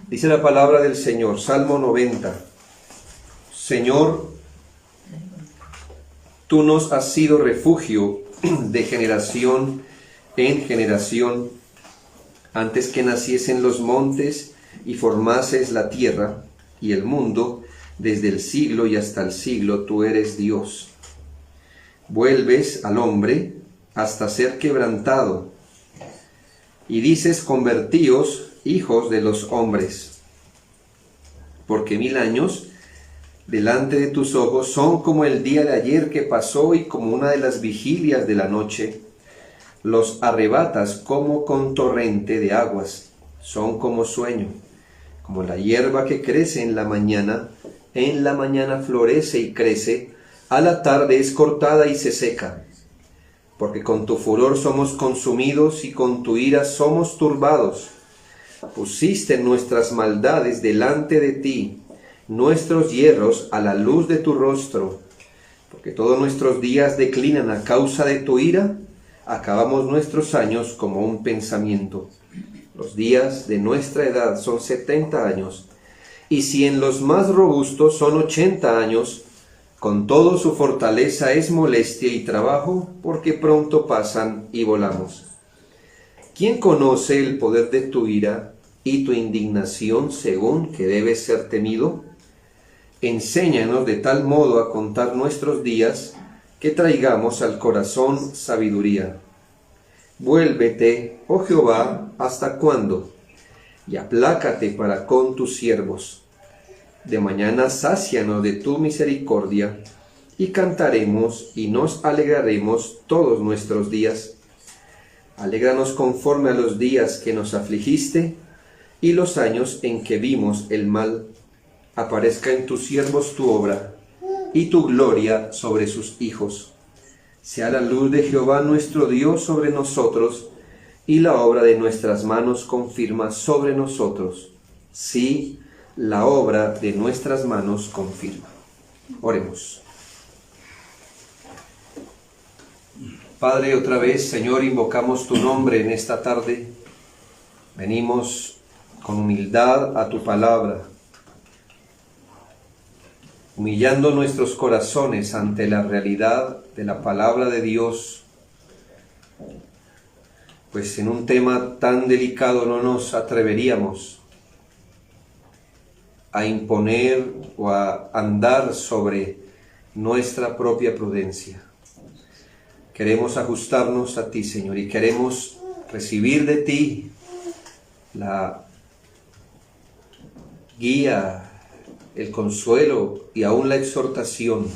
Dice la palabra del Señor, Salmo 90. Señor, tú nos has sido refugio de generación en generación. Antes que naciesen los montes y formases la tierra y el mundo, desde el siglo y hasta el siglo, tú eres Dios. Vuelves al hombre hasta ser quebrantado, y dices, convertíos, hijos de los hombres, porque 1000 años delante de tus ojos son como el día de ayer que pasó y como una de las vigilias de la noche. Los arrebatas como con torrente de aguas, son como sueño, como la hierba que crece en la mañana florece y crece, a la tarde es cortada y se seca. Porque con tu furor somos consumidos y con tu ira somos turbados. Pusiste nuestras maldades delante de ti, nuestros hierros a la luz de tu rostro. Porque todos nuestros días declinan a causa de tu ira, acabamos nuestros años como un pensamiento. Los días de nuestra edad son 70 años, y si en los más robustos son 80 años, con todo su fortaleza es molestia y trabajo, porque pronto pasan y volamos. ¿Quién conoce el poder de tu ira y tu indignación según que debe ser temido? Enséñanos de tal modo a contar nuestros días, que traigamos al corazón sabiduría. Vuélvete, oh Jehová, ¿hasta cuándo? Y aplácate para con tus siervos. De mañana sácianos de tu misericordia, y cantaremos y nos alegraremos todos nuestros días. Alégranos conforme a los días que nos afligiste, y los años en que vimos el mal. Aparezca en tus siervos tu obra, y tu gloria sobre sus hijos. Sea la luz de Jehová nuestro Dios sobre nosotros, y la obra de nuestras manos confirma sobre nosotros. Sí, la obra de nuestras manos confirma. Oremos. Padre, otra vez, Señor, invocamos tu nombre en esta tarde. Venimos con humildad a tu palabra, humillando nuestros corazones ante la realidad de la palabra de Dios, pues en un tema tan delicado no nos atreveríamos a imponer o a andar sobre nuestra propia prudencia. Queremos ajustarnos a ti, Señor, y queremos recibir de ti la guía, el consuelo y aún la exhortación.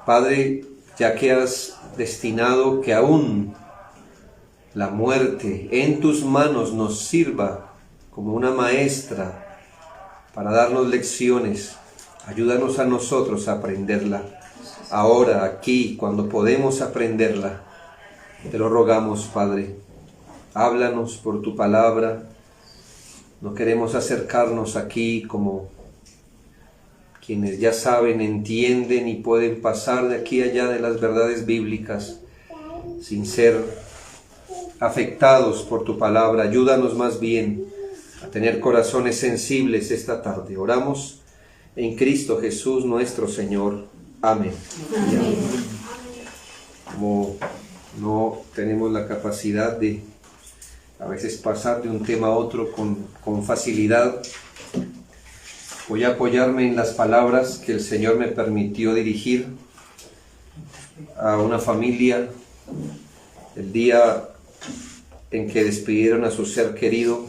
Padre, ya que has destinado que aún la muerte en tus manos nos sirva como una maestra para darnos lecciones, ayúdanos a nosotros a aprenderla. Ahora, aquí, cuando podemos aprenderla, te lo rogamos, Padre. Háblanos por tu palabra. No queremos acercarnos aquí como quienes ya saben, entienden y pueden pasar de aquí a allá de las verdades bíblicas sin ser afectados por tu palabra. Ayúdanos más bien a tener corazones sensibles esta tarde. Oramos en Cristo Jesús nuestro Señor. Amén. Amén. Como no tenemos la capacidad de a veces pasar de un tema a otro con facilidad, voy a apoyarme en las palabras que el Señor me permitió dirigir a una familia el día en que despidieron a su ser querido.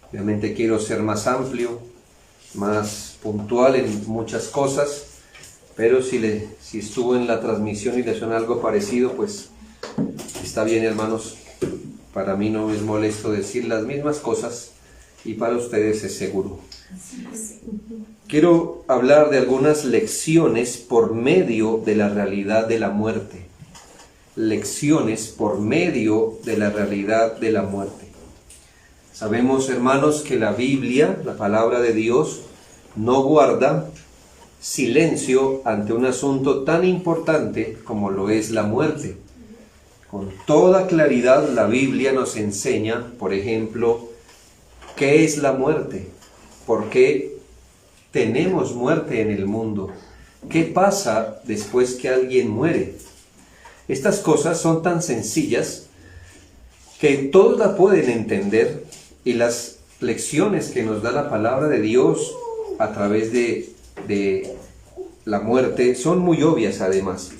Obviamente quiero ser más amplio, más puntual en muchas cosas, pero si estuvo en la transmisión y le suena algo parecido, pues está bien, hermanos. Para mí no es molesto decir las mismas cosas y para ustedes es seguro. Quiero hablar de algunas lecciones por medio de la realidad de la muerte. Lecciones por medio de la realidad de la muerte. Sabemos, hermanos, que la Biblia, la palabra de Dios, no guarda silencio ante un asunto tan importante como lo es la muerte. Con toda claridad la Biblia nos enseña, por ejemplo, ¿Qué es la muerte? ¿Por qué tenemos muerte en el mundo? ¿Qué pasa después que alguien muere? Estas cosas son tan sencillas que todos la pueden entender, y las lecciones que nos da la palabra de Dios a través de la muerte son muy obvias además.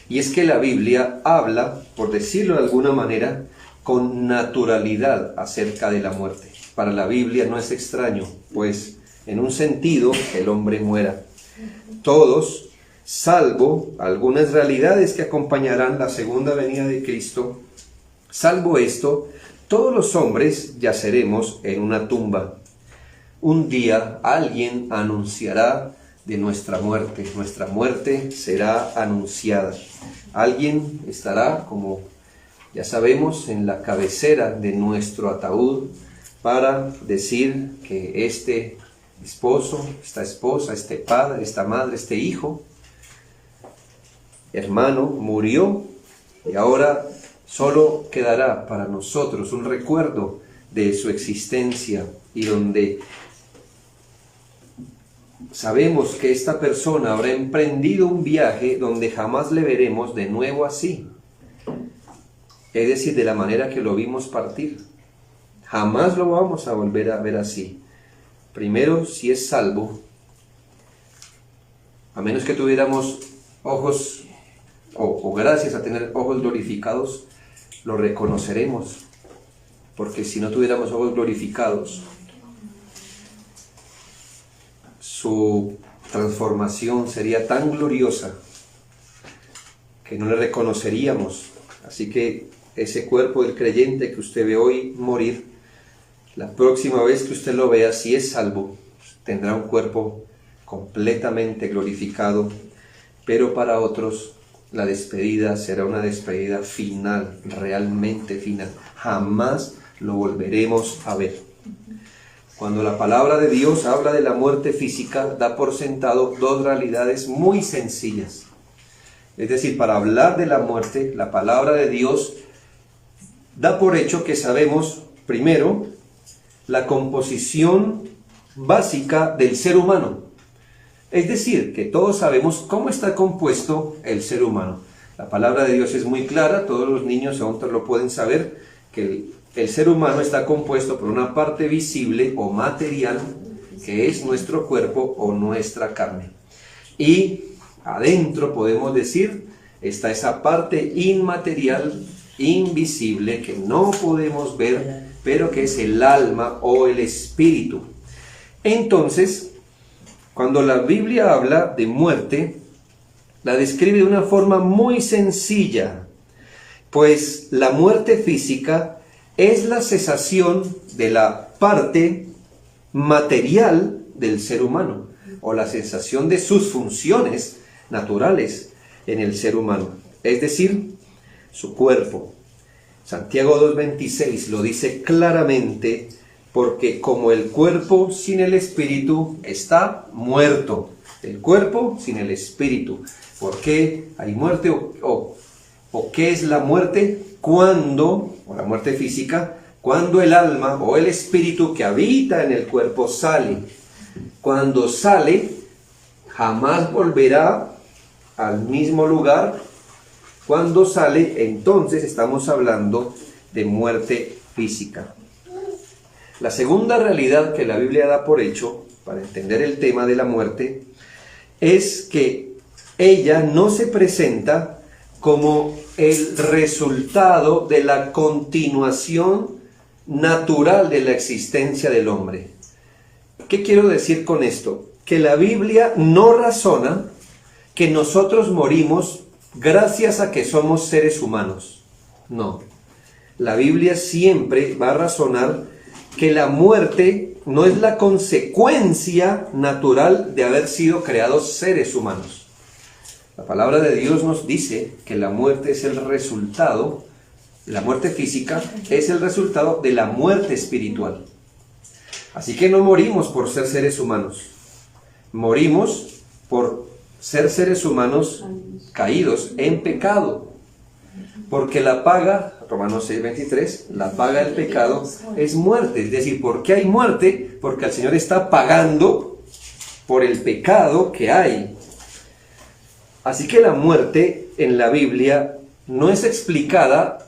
Y es que la Biblia habla, por decirlo de alguna manera, con naturalidad acerca de la muerte. Para la Biblia no es extraño, pues en un sentido el hombre muera. Todos, salvo algunas realidades que acompañarán la segunda venida de Cristo, salvo esto, todos los hombres yaceremos en una tumba. Un día alguien anunciará de nuestra muerte será anunciada. Alguien estará, como ya sabemos, en la cabecera de nuestro ataúd para decir que este esposo, esta esposa, este padre, esta madre, este hijo, hermano, murió, y ahora solo quedará para nosotros un recuerdo de su existencia, y donde sabemos que esta persona habrá emprendido un viaje donde jamás le veremos de nuevo así. Es decir, de la manera que lo vimos partir. Jamás lo vamos a volver a ver así. Primero, si es salvo, a menos que tuviéramos ojos, o gracias a tener ojos glorificados, lo reconoceremos. Porque si no tuviéramos ojos glorificados, su transformación sería tan gloriosa que no le reconoceríamos. Así que ese cuerpo del creyente que usted ve hoy morir, la próxima vez que usted lo vea, si es salvo, tendrá un cuerpo completamente glorificado. Pero para otros la despedida será una despedida final, realmente final. Jamás lo volveremos a ver. Cuando la palabra de Dios habla de la muerte física, da por sentado dos realidades muy sencillas. Es decir, para hablar de la muerte, la palabra de Dios da por hecho que sabemos, primero, la composición básica del ser humano. Es decir, que todos sabemos cómo está compuesto el ser humano. La palabra de Dios es muy clara, todos los niños aún lo pueden saber, que el ser humano está compuesto por una parte visible o material, que es nuestro cuerpo o nuestra carne. Y adentro, podemos decir, está esa parte inmaterial, invisible, que no podemos ver, pero que es el alma o el espíritu. Entonces, cuando la Biblia habla de muerte, la describe de una forma muy sencilla, pues la muerte física es la cesación de la parte material del ser humano, o la cesación de sus funciones naturales en el ser humano, es decir, su cuerpo. Santiago 2:26 lo dice claramente, porque como el cuerpo sin el espíritu está muerto. El cuerpo sin el espíritu. ¿Por qué hay muerte o qué es la muerte? Cuando, o la muerte física, cuando el alma o el espíritu que habita en el cuerpo sale. Cuando sale, jamás volverá al mismo lugar. Cuando sale, entonces estamos hablando de muerte física. La segunda realidad que la Biblia da por hecho, para entender el tema de la muerte, es que ella no se presenta como el resultado de la continuación natural de la existencia del hombre. ¿Qué quiero decir con esto? Que la Biblia no razona que nosotros morimos gracias a que somos seres humanos. No. La Biblia siempre va a razonar que la muerte no es la consecuencia natural de haber sido creados seres humanos. La palabra de Dios nos dice que la muerte es el resultado, la muerte física es el resultado de la muerte espiritual. Así que no morimos por ser seres humanos, morimos por ser seres humanos caídos en pecado. Porque la paga, Romanos 6:23, la paga del pecado es muerte. Es decir, ¿por qué hay muerte? Porque el Señor está pagando por el pecado que hay. Así que la muerte en la Biblia no es explicada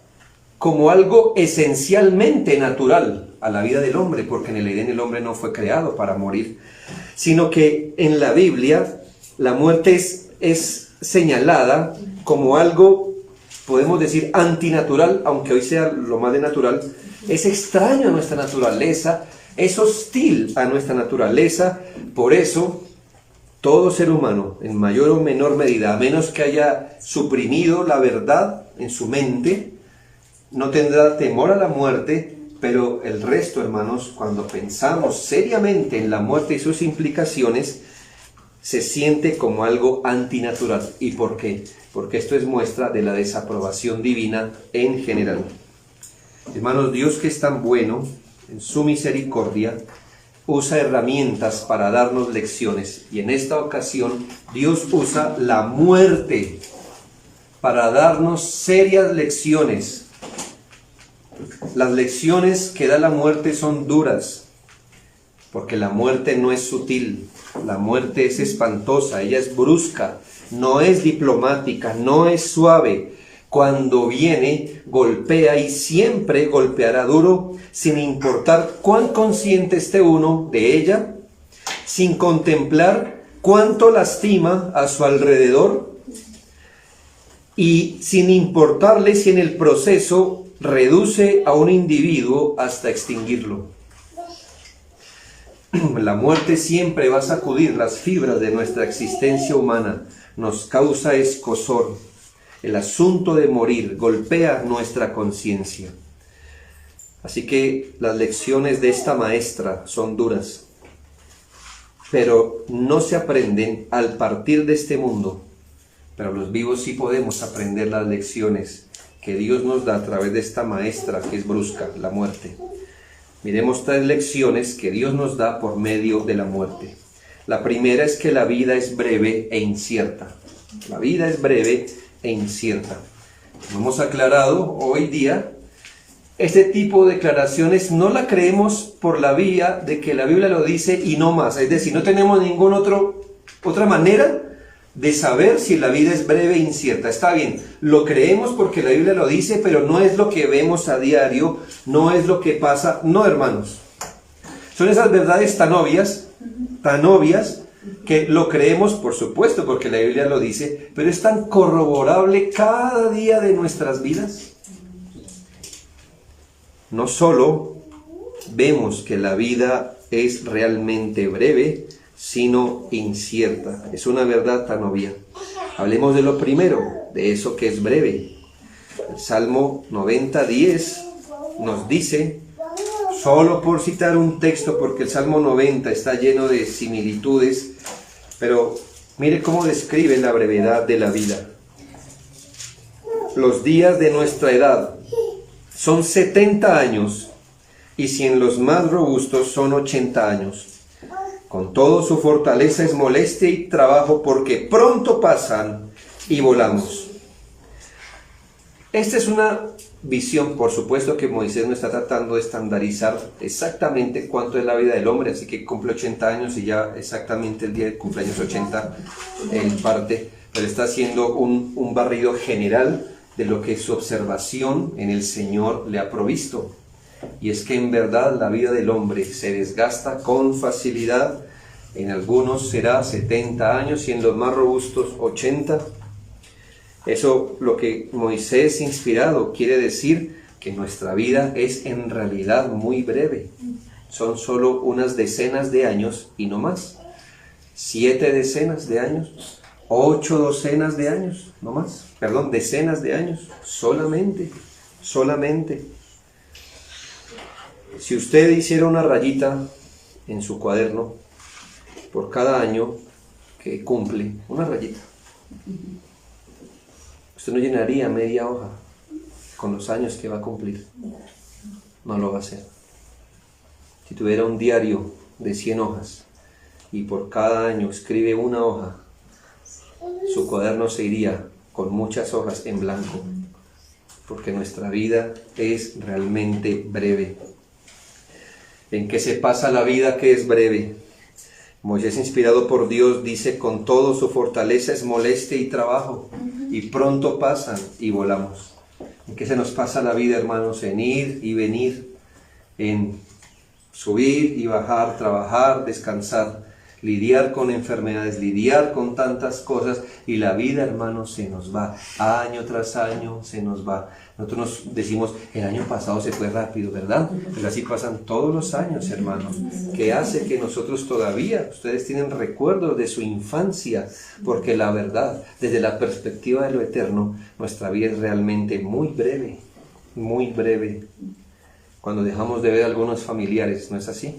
como algo esencialmente natural a la vida del hombre, porque en el Edén el hombre no fue creado para morir, sino que en la Biblia la muerte es señalada como algo, podemos decir, antinatural, aunque hoy sea lo más de natural. Es extraño a nuestra naturaleza, es hostil a nuestra naturaleza. Por eso todo ser humano, en mayor o menor medida, a menos que haya suprimido la verdad en su mente, no tendrá temor a la muerte. Pero el resto, hermanos, cuando pensamos seriamente en la muerte y sus implicaciones, se siente como algo antinatural. ¿Y por qué? Porque esto es muestra de la desaprobación divina en general. Hermanos, Dios, que es tan bueno, en su misericordia, usa herramientas para darnos lecciones. Y en esta ocasión, Dios usa la muerte para darnos serias lecciones. Las lecciones que da la muerte son duras, porque la muerte no es sutil, la muerte es espantosa, ella es brusca, no es diplomática, no es suave. Cuando viene, golpea y siempre golpeará duro, sin importar cuán consciente esté uno de ella, sin contemplar cuánto lastima a su alrededor y sin importarle si en el proceso reduce a un individuo hasta extinguirlo. La muerte siempre va a sacudir las fibras de nuestra existencia humana, nos causa escozor. El asunto de morir golpea nuestra conciencia. Así que las lecciones de esta maestra son duras, pero no se aprenden al partir de este mundo. Pero los vivos sí podemos aprender las lecciones que Dios nos da a través de esta maestra que es brusca, la muerte. Miremos 3 lecciones que Dios nos da por medio de la muerte. La primera es que la vida es breve e incierta. La vida es breve e incierta. Como hemos aclarado hoy día, este tipo de declaraciones no la creemos por la vía de que la Biblia lo dice y no más. Es decir, no tenemos ninguna otra manera de saber si la vida es breve e incierta. Está bien, lo creemos porque la Biblia lo dice, pero no es lo que vemos a diario, no es lo que pasa. No, hermanos, son esas verdades tan obvias, que lo creemos, por supuesto, porque la Biblia lo dice, pero es tan corroborable cada día de nuestras vidas. No solo vemos que la vida es realmente breve, sino incierta. Es una verdad tan obvia. Hablemos de lo primero, de eso que es breve. El Salmo 90:10 nos dice, solo por citar un texto, porque el Salmo 90 está lleno de similitudes, pero mire cómo describe la brevedad de la vida. Los días de nuestra edad son 70 años, y si en los más robustos son 80 años. Con todo, su fortaleza es molestia y trabajo, porque pronto pasan y volamos. Esta es una visión, por supuesto que Moisés no está tratando de estandarizar exactamente cuánto es la vida del hombre, así que cumple 80 años y ya exactamente el día de cumpleaños 80 él parte, pero está haciendo un barrido general de lo que su observación en el Señor le ha provisto. Y es que en verdad la vida del hombre se desgasta con facilidad. En algunos será 70 años y en los más robustos 80. Eso, lo que Moisés inspirado quiere decir que nuestra vida es en realidad muy breve. Son solo unas decenas de años y no más. 7 decenas de años, 8 docenas de años, no más. Perdón, decenas de años, solamente. Si usted hiciera una rayita en su cuaderno por cada año que cumple, una rayita, usted no llenaría media hoja con los años que va a cumplir. No lo va a hacer. Si tuviera un diario de 100 hojas y por cada año escribe una hoja, su cuaderno se iría con muchas hojas en blanco. porque nuestra vida es realmente breve. ¿En qué se pasa la vida que es breve? Moisés, inspirado por Dios, dice: con todo su fortaleza es molestia y trabajo, y pronto pasan y volamos. ¿En qué se nos pasa la vida, hermanos? En ir y venir, en subir y bajar, trabajar, descansar, lidiar con enfermedades, lidiar con tantas cosas, y la vida, hermanos, se nos va, año tras año se nos va. Nosotros nos decimos: el año pasado se fue rápido, ¿verdad? Pero así pasan todos los años, hermanos. ¿Qué hace que nosotros todavía, ustedes tienen recuerdos de su infancia? Porque la verdad, desde la perspectiva de lo eterno, nuestra vida es realmente muy breve, muy breve. Cuando dejamos de ver a algunos familiares, ¿no es así?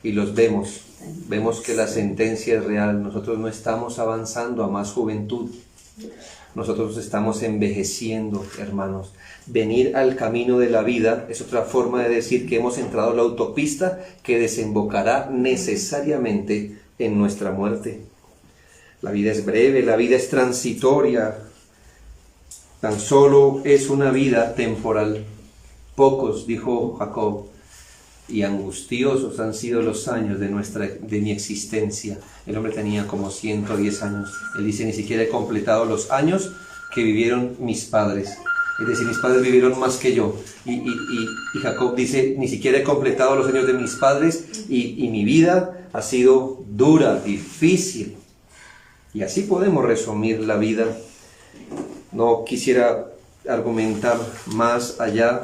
Y los vemos que la sentencia es real. Nosotros no estamos avanzando a más juventud, nosotros estamos envejeciendo, hermanos. Venir al camino de la vida es otra forma de decir que hemos entrado a la autopista que desembocará necesariamente en nuestra muerte. La vida es breve, la vida es transitoria, tan solo es una vida temporal. Pocos, dijo Jacob, y angustiosos han sido los años de mi existencia. El hombre tenía como 110 años. Él dice: ni siquiera he completado los años que vivieron mis padres. Es decir, mis padres vivieron más que yo. Y Jacob dice: ni siquiera he completado los años de mis padres, y mi vida ha sido dura, difícil. Y así podemos resumir la vida. No quisiera argumentar más allá.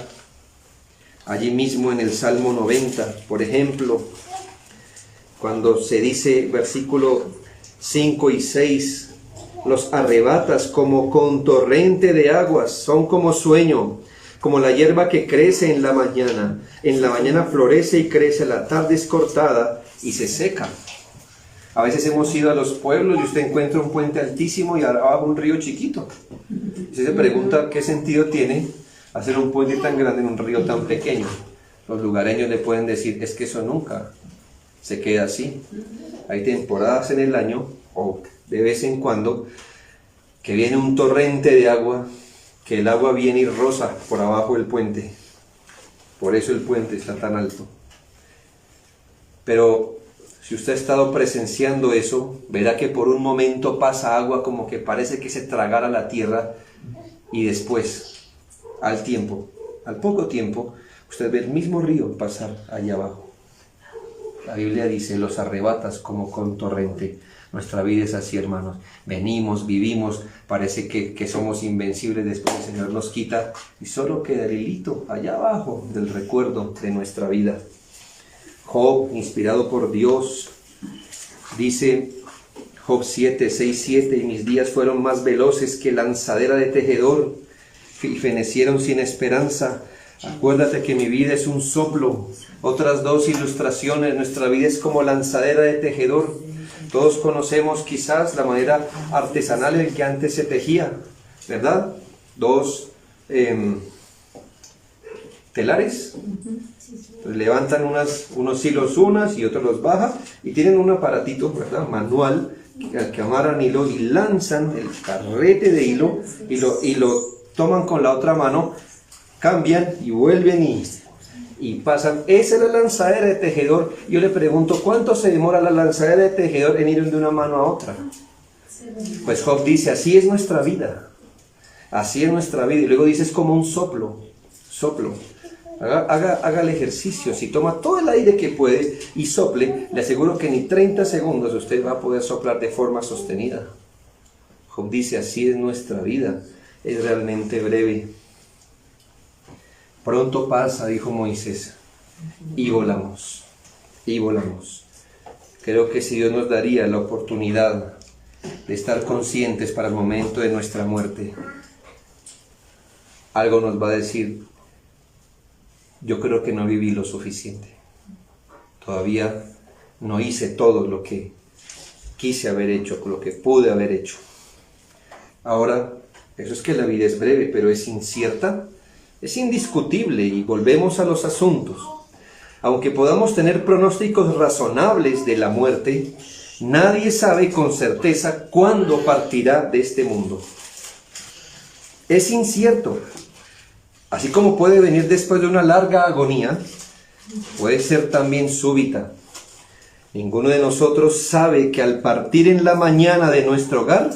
Allí mismo en el Salmo 90, por ejemplo, cuando se dice, versículo 5 y 6, los arrebatas como con torrente de aguas, son como sueño, como la hierba que crece en la mañana florece y crece, a la tarde es cortada y se seca. A veces hemos ido a los pueblos y usted encuentra un puente altísimo y abajo un río chiquito. Usted se pregunta qué sentido tiene hacer un puente tan grande en un río tan pequeño. Los lugareños le pueden decir: es que eso nunca se queda así. Hay temporadas en el año, o de vez en cuando, que viene un torrente de agua, que el agua viene y roza por abajo del puente. Por eso el puente está tan alto. Pero si usted ha estado presenciando eso, verá que por un momento pasa agua como que parece que se tragara la tierra, y después, al poco tiempo, usted ve el mismo río pasar allá abajo. La Biblia dice: los arrebatas como con torrente. Nuestra vida es así, hermanos. Venimos, vivimos, parece que somos invencibles, después el Señor nos quita y solo queda el hilito allá abajo del recuerdo de nuestra vida. Job, inspirado por Dios, dice, Job 7, 6, 7, y mis días fueron más veloces que lanzadera de tejedor, y fenecieron sin esperanza. Acuérdate que mi vida es un soplo. Otras dos ilustraciones: nuestra vida es como lanzadera de tejedor. Todos conocemos quizás la manera artesanal en que antes se tejía, ¿verdad? Dos telares, entonces levantan unos hilos unas y otros los bajan, y tienen un aparatito, ¿verdad?, manual, que amarran hilo y lanzan el carrete de hilo y lo toman con la otra mano, cambian y vuelven y pasan. Esa es la lanzadera de tejedor. Yo le pregunto: ¿cuánto se demora la lanzadera de tejedor en ir de una mano a otra? Pues Job dice: así es nuestra vida. Así es nuestra vida. Y luego dice: es como un soplo. Haga el ejercicio. Si toma todo el aire que puede y sople, le aseguro que ni 30 segundos usted va a poder soplar de forma sostenida. Job dice: así es nuestra vida. Es realmente breve. Pronto pasa, dijo Moisés, y volamos. Creo que si Dios nos daría la oportunidad de estar conscientes para el momento de nuestra muerte, algo nos va a decir: yo creo que no viví lo suficiente. Todavía no hice todo lo que quise haber hecho, lo que pude haber hecho. Ahora, eso es que la vida es breve, pero es incierta, es indiscutible, y volvemos a los asuntos. Aunque podamos tener pronósticos razonables de la muerte, nadie sabe con certeza cuándo partirá de este mundo. Es incierto, Así como puede venir después de una larga agonía, puede ser también súbita. Ninguno de nosotros sabe que al partir en la mañana de nuestro hogar,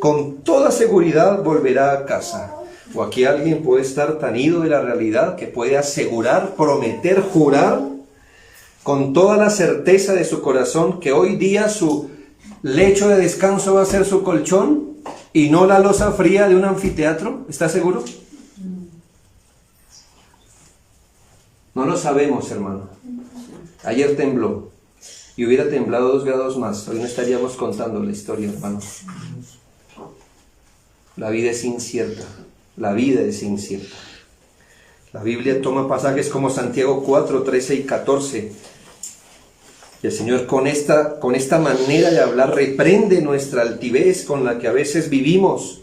con toda seguridad volverá a casa. O aquí alguien puede estar tan ido de la realidad que puede asegurar, prometer, jurar con toda la certeza de su corazón que hoy día su lecho de descanso va a ser su colchón y no la loza fría de un anfiteatro. ¿Está seguro? No lo sabemos, hermano. Ayer tembló y hubiera temblado 2 grados más. Hoy no estaríamos contando la historia, hermano. La vida es incierta. La vida es incierta. La Biblia toma pasajes como Santiago 4, 13 y 14. Y el Señor con esta manera de hablar reprende nuestra altivez con la que a veces vivimos,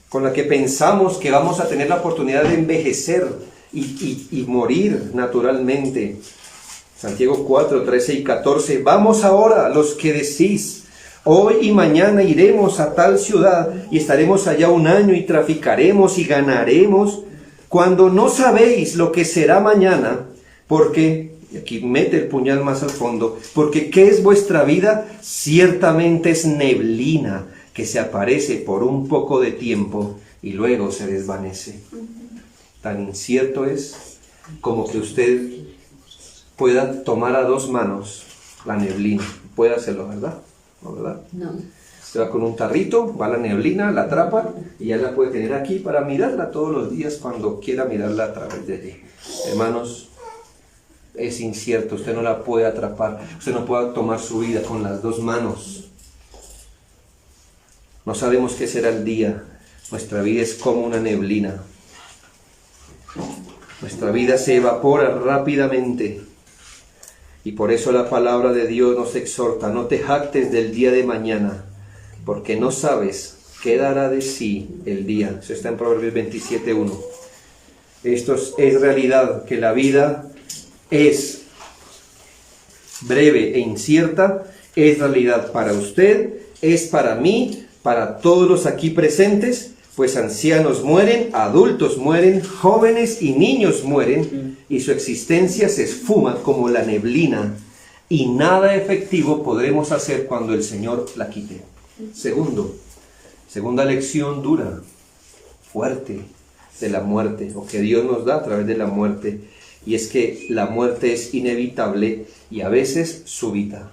con la que pensamos que vamos a tener la oportunidad de envejecer y morir naturalmente. Santiago 4, 13 y 14. Vamos ahora, los que decís, hoy y mañana iremos a tal ciudad y estaremos allá 1 año y traficaremos y ganaremos, cuando no sabéis lo que será mañana, porque, y aquí mete el puñal más al fondo, porque ¿qué es vuestra vida? Ciertamente es neblina que se aparece por un poco de tiempo y luego se desvanece. Tan incierto es como que usted pueda tomar a 2 manos la neblina. Puede hacerlo, ¿verdad? ¿No, verdad? No. Se va con un tarrito, va a la neblina, la atrapa y ya la puede tener aquí para mirarla todos los días cuando quiera mirarla a través de allí. Hermanos, es incierto, usted no la puede atrapar, usted no puede tomar su vida con las 2 manos. No sabemos qué será el día, nuestra vida es como una neblina. Nuestra vida se evapora rápidamente. Y por eso la palabra de Dios nos exhorta, no te jactes del día de mañana, porque no sabes qué dará de sí el día. Eso está en Proverbios 27:1. Esto es realidad, que la vida es breve e incierta, es realidad para usted, es para mí, para todos los aquí presentes, pues ancianos mueren, adultos mueren, jóvenes y niños mueren, y su existencia se esfuma como la neblina, y nada efectivo podremos hacer cuando el Señor la quite. Segunda lección dura, fuerte, de la muerte, o que Dios nos da a través de la muerte, y es que la muerte es inevitable y a veces súbita.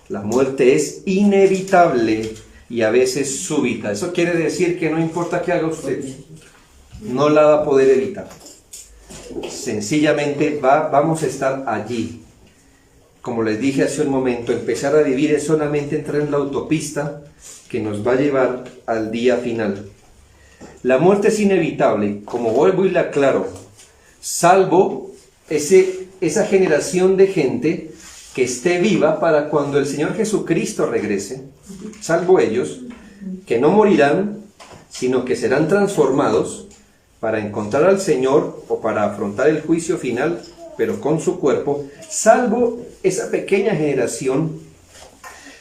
La muerte es inevitable y a veces súbita. Eso quiere decir que no importa qué haga usted, no la va a poder evitar. Sencillamente vamos a estar allí. Como les dije hace un momento, empezar a vivir es solamente entrar en la autopista que nos va a llevar al día final. La muerte es inevitable, como vuelvo y le aclaro, salvo esa generación de gente que esté viva para cuando el Señor Jesucristo regrese, salvo ellos, que no morirán, sino que serán transformados para encontrar al Señor o para afrontar el juicio final, pero con su cuerpo. Salvo esa pequeña generación,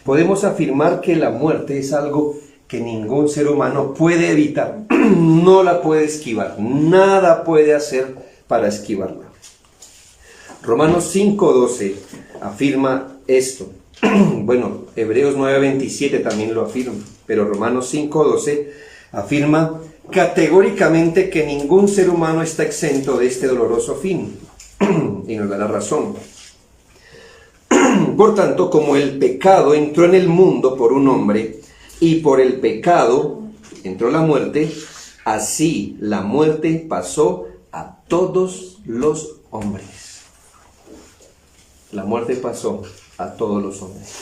podemos afirmar que la muerte es algo que ningún ser humano puede evitar, no la puede esquivar, nada puede hacer para esquivarla. Romanos 5:12 afirma esto. Bueno, Hebreos 9:27 también lo afirma, pero Romanos 5:12 afirma categóricamente que ningún ser humano está exento de este doloroso fin, y nos da la razón. Por tanto, como el pecado entró en el mundo por un hombre, y por el pecado entró la muerte, así la muerte pasó a todos los hombres. La muerte pasó a todos los hombres.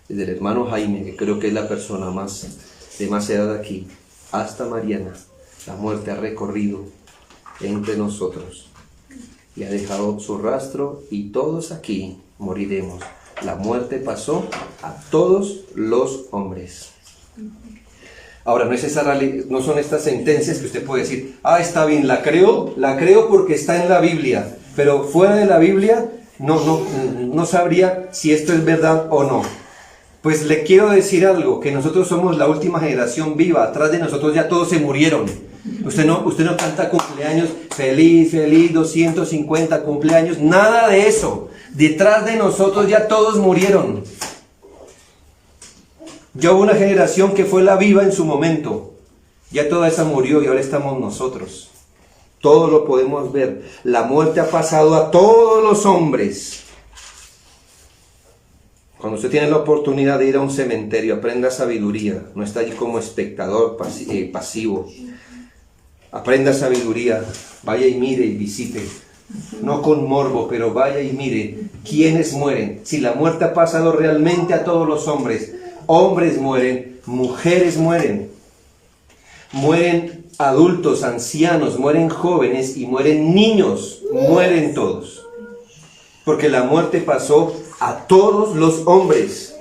Desde el hermano Jaime, que creo que es la persona de más edad aquí, hasta Mariana, la muerte ha recorrido entre nosotros y ha dejado su rastro, y todos aquí moriremos. La muerte pasó a todos los hombres. Ahora, no son estas sentencias que usted puede decir, está bien, la creo porque está en la Biblia, pero fuera de la Biblia no sabría si esto es verdad o no. Pues le quiero decir algo, que nosotros somos la última generación viva, atrás de nosotros ya todos se murieron. Usted no canta cumpleaños, feliz, feliz, 250 cumpleaños, nada de eso. Detrás de nosotros ya todos murieron. Ya hubo una generación que fue la viva en su momento. Ya toda esa murió y ahora estamos nosotros. Todo lo podemos ver. La muerte ha pasado a todos los hombres. Cuando usted tiene la oportunidad de ir a un cementerio, aprenda sabiduría. No está allí como espectador pasivo. Aprenda sabiduría. Vaya y mire y visite. No con morbo, pero vaya y mire quiénes mueren. Si la muerte ha pasado realmente a todos los hombres. Hombres mueren, mujeres mueren. Mueren adultos, ancianos, mueren jóvenes y mueren niños. Mueren todos. Porque la muerte pasó a todos los hombres.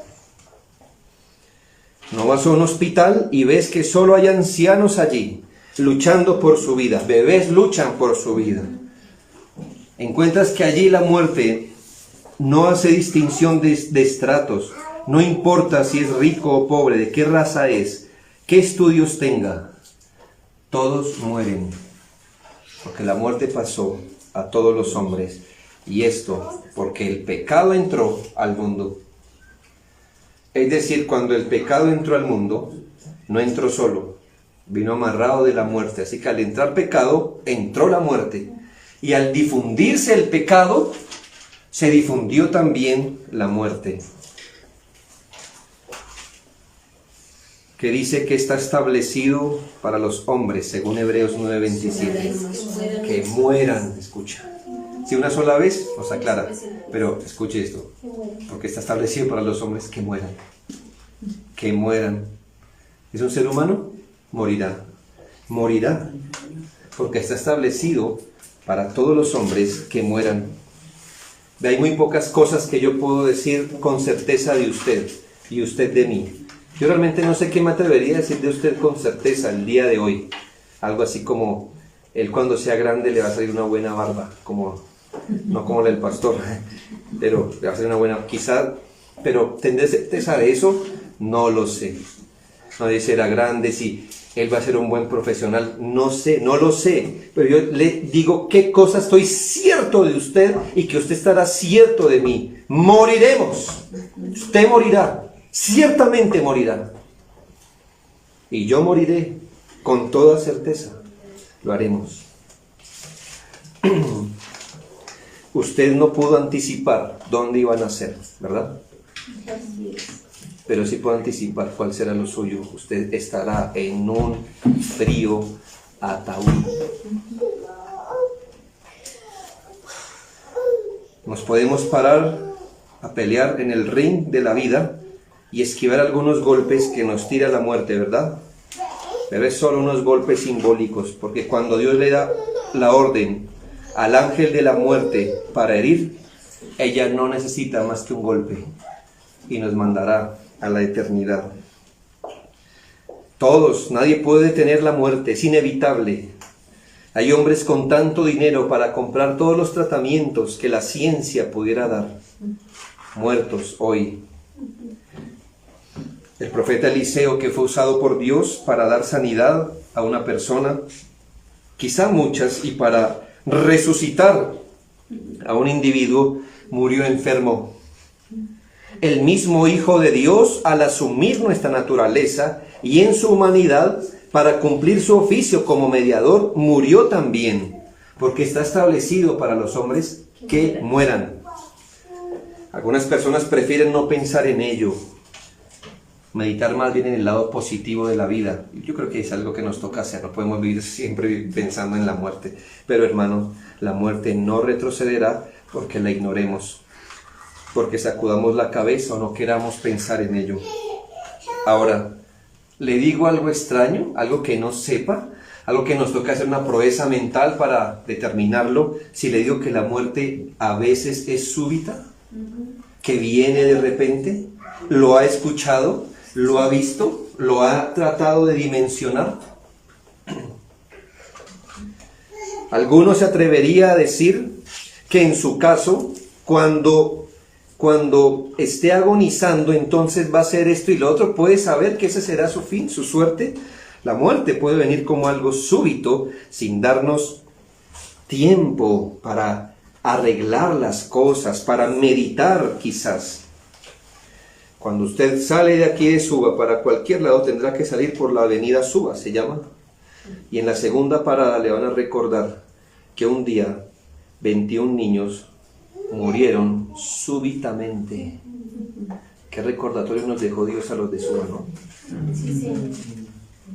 No vas a un hospital y ves que solo hay ancianos allí, luchando por su vida. Bebés luchan por su vida. Encuentras que allí la muerte no hace distinción de estratos. No importa si es rico o pobre, de qué raza es, qué estudios tenga. Todos mueren. Porque la muerte pasó a todos los hombres. Y esto porque el pecado entró al mundo. Es decir, cuando el pecado entró al mundo, no entró solo, vino amarrado de la muerte. Así que al entrar pecado, entró la muerte. Y al difundirse el pecado, se difundió también la muerte. Que dice que está establecido para los hombres, según Hebreos 9:27. Que mueran, escucha. Si una sola vez, nos aclara, pero escuche esto, porque está establecido para los hombres que mueran. Que mueran. ¿Es un ser humano? Morirá. Morirá. Porque está establecido para todos los hombres que mueran. Hay muy pocas cosas que yo puedo decir con certeza de usted y usted de mí. Yo realmente no sé qué me atrevería a decir de usted con certeza el día de hoy. Algo así como, él cuando sea grande le va a salir una buena barba, no como la del pastor, pero le va a salir una buena, quizá, pero ¿tendré certeza de eso? No lo sé. Nadie será grande, si él va a ser un buen profesional, no sé, no lo sé, pero yo le digo qué cosa estoy cierto de usted y que usted estará cierto de mí. Moriremos. Usted morirá, ciertamente morirá. Y yo moriré con toda certeza. Lo haremos. Usted no pudo anticipar dónde iban a ser, ¿verdad? Pero sí puedo anticipar cuál será lo suyo. Usted estará en un frío ataúd. Nos podemos parar a pelear en el ring de la vida y esquivar algunos golpes que nos tira la muerte, ¿verdad? Pero es solo unos golpes simbólicos, porque cuando Dios le da la orden al ángel de la muerte para herir, ella no necesita más que un golpe y nos mandará a la eternidad. Todos, nadie puede detener la muerte, es inevitable. Hay hombres con tanto dinero para comprar todos los tratamientos que la ciencia pudiera dar, muertos hoy. El profeta Eliseo, que fue usado por Dios para dar sanidad a una persona, quizá muchas, y para resucitar a un individuo, murió enfermo. El mismo Hijo de Dios, al asumir nuestra naturaleza y en su humanidad, para cumplir su oficio como mediador, murió también, porque está establecido para los hombres que mueran. Algunas personas prefieren no pensar en ello, meditar más bien en el lado positivo de la vida. Yo creo que es algo que nos toca hacer, no podemos vivir siempre pensando en la muerte. Pero hermanos, la muerte no retrocederá porque la ignoremos, porque sacudamos la cabeza o no queramos pensar en ello. Ahora, le digo algo extraño, algo que no sepa, algo que nos toca hacer una proeza mental para determinarlo. Si le digo que la muerte a veces es súbita, que viene de repente, ¿lo ha escuchado? ¿Lo ha visto? ¿Lo ha tratado de dimensionar? Alguno se atrevería a decir que en su caso, cuando esté agonizando, entonces va a ser esto y lo otro, puede saber que ese será su fin, su suerte. La muerte puede venir como algo súbito, sin darnos tiempo para arreglar las cosas, para meditar quizás. Cuando usted sale de aquí de Suba para cualquier lado, tendrá que salir por la avenida Suba, se llama. Y en la segunda parada le van a recordar que un día 21 niños murieron súbitamente. Qué recordatorio nos dejó Dios a los de Suba, ¿no?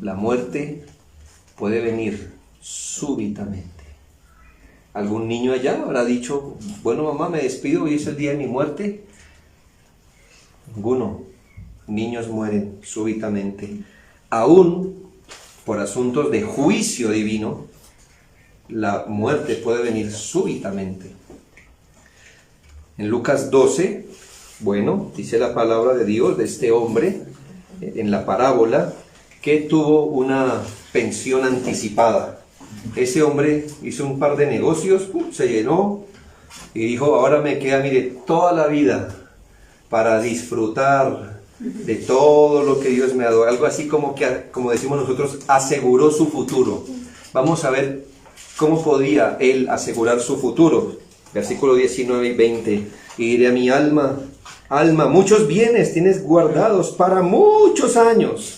La muerte puede venir súbitamente. ¿Algún niño allá habrá dicho, bueno mamá, me despido, hoy es el día de mi muerte? Ninguno. Niños mueren súbitamente. Aún por asuntos de juicio divino, la muerte puede venir súbitamente. En Lucas 12, bueno, dice la palabra de Dios de este hombre, en la parábola, que tuvo una pensión anticipada. Ese hombre hizo un par de negocios, se llenó y dijo, ahora me queda, mire, toda la vida para disfrutar de todo lo que Dios me ha dado. Algo así como que, como decimos nosotros, aseguró su futuro. Vamos a ver cómo podía él asegurar su futuro. Versículo 19 y 20. Y diré a mi alma, alma, muchos bienes tienes guardados para muchos años.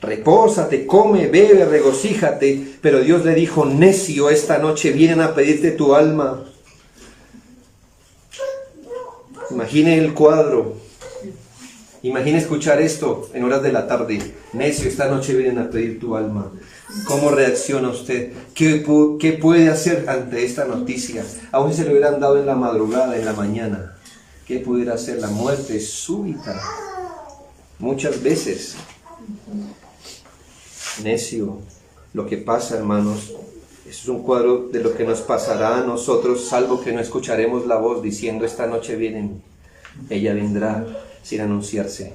Repósate, come, bebe, regocíjate. Pero Dios le dijo, necio, esta noche vienen a pedirte tu alma. Imagine el cuadro. Imagine escuchar esto en horas de la tarde. Necio, esta noche vienen a pedir tu alma. ¿Cómo reacciona usted? ¿Qué puede hacer ante esta noticia? Aún si se lo hubieran dado en la madrugada, en la mañana. ¿Qué pudiera hacer? La muerte es súbita. Muchas veces. Necio. Lo que pasa, hermanos, es un cuadro de lo que nos pasará a nosotros, salvo que no escucharemos la voz diciendo, esta noche vienen. Ella vendrá sin anunciarse.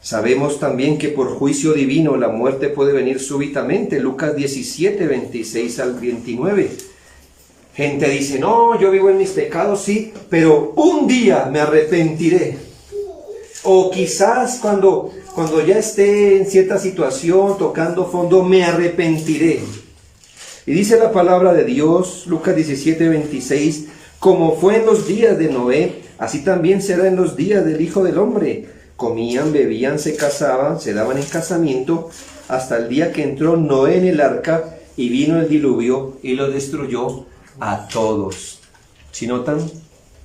Sabemos también que por juicio divino la muerte puede venir súbitamente. Lucas 17, 26 al 29. Gente dice, no, yo vivo en mis pecados, sí, pero un día me arrepentiré. O quizás cuando ya esté en cierta situación, tocando fondo, me arrepentiré. Y dice la palabra de Dios, Lucas 17, 26, como fue en los días de Noé, así también será en los días del Hijo del Hombre. Comían, bebían, se casaban, se daban en casamiento, hasta el día que entró Noé en el arca y vino el diluvio y los destruyó a todos. ¿Sí notan?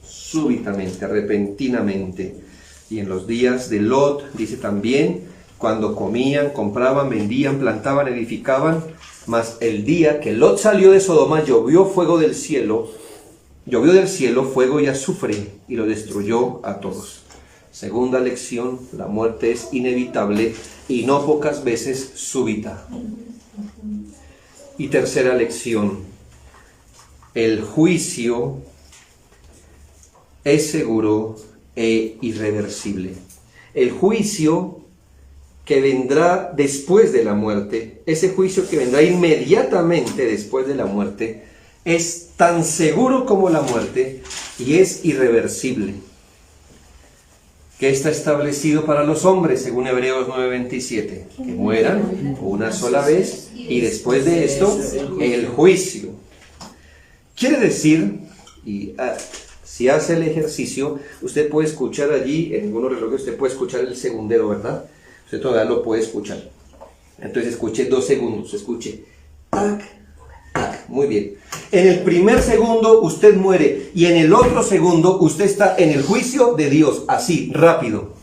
Súbitamente, repentinamente. Y en los días de Lot, dice también, cuando comían, compraban, vendían, plantaban, edificaban, mas el día que Lot salió de Sodoma llovió del cielo fuego y azufre y lo destruyó a todos. Segunda lección, la muerte es inevitable y no pocas veces súbita. Y tercera lección, el juicio es seguro e irreversible. El juicio que vendrá después de la muerte, ese juicio que vendrá inmediatamente después de la muerte, es tan seguro como la muerte y es irreversible. ¿Qué está establecido para los hombres según Hebreos 9:27? Que mueran una sola vez y después de esto el juicio. Quiere decir, y si hace el ejercicio, usted puede escuchar allí, en algunos relojes usted puede escuchar el segundero, ¿verdad? Usted todavía lo puede escuchar. Entonces escuche 2 segundos, escuche. Tac, tac, muy bien. En el primer segundo usted muere y en el otro segundo usted está en el juicio de Dios, así, rápido.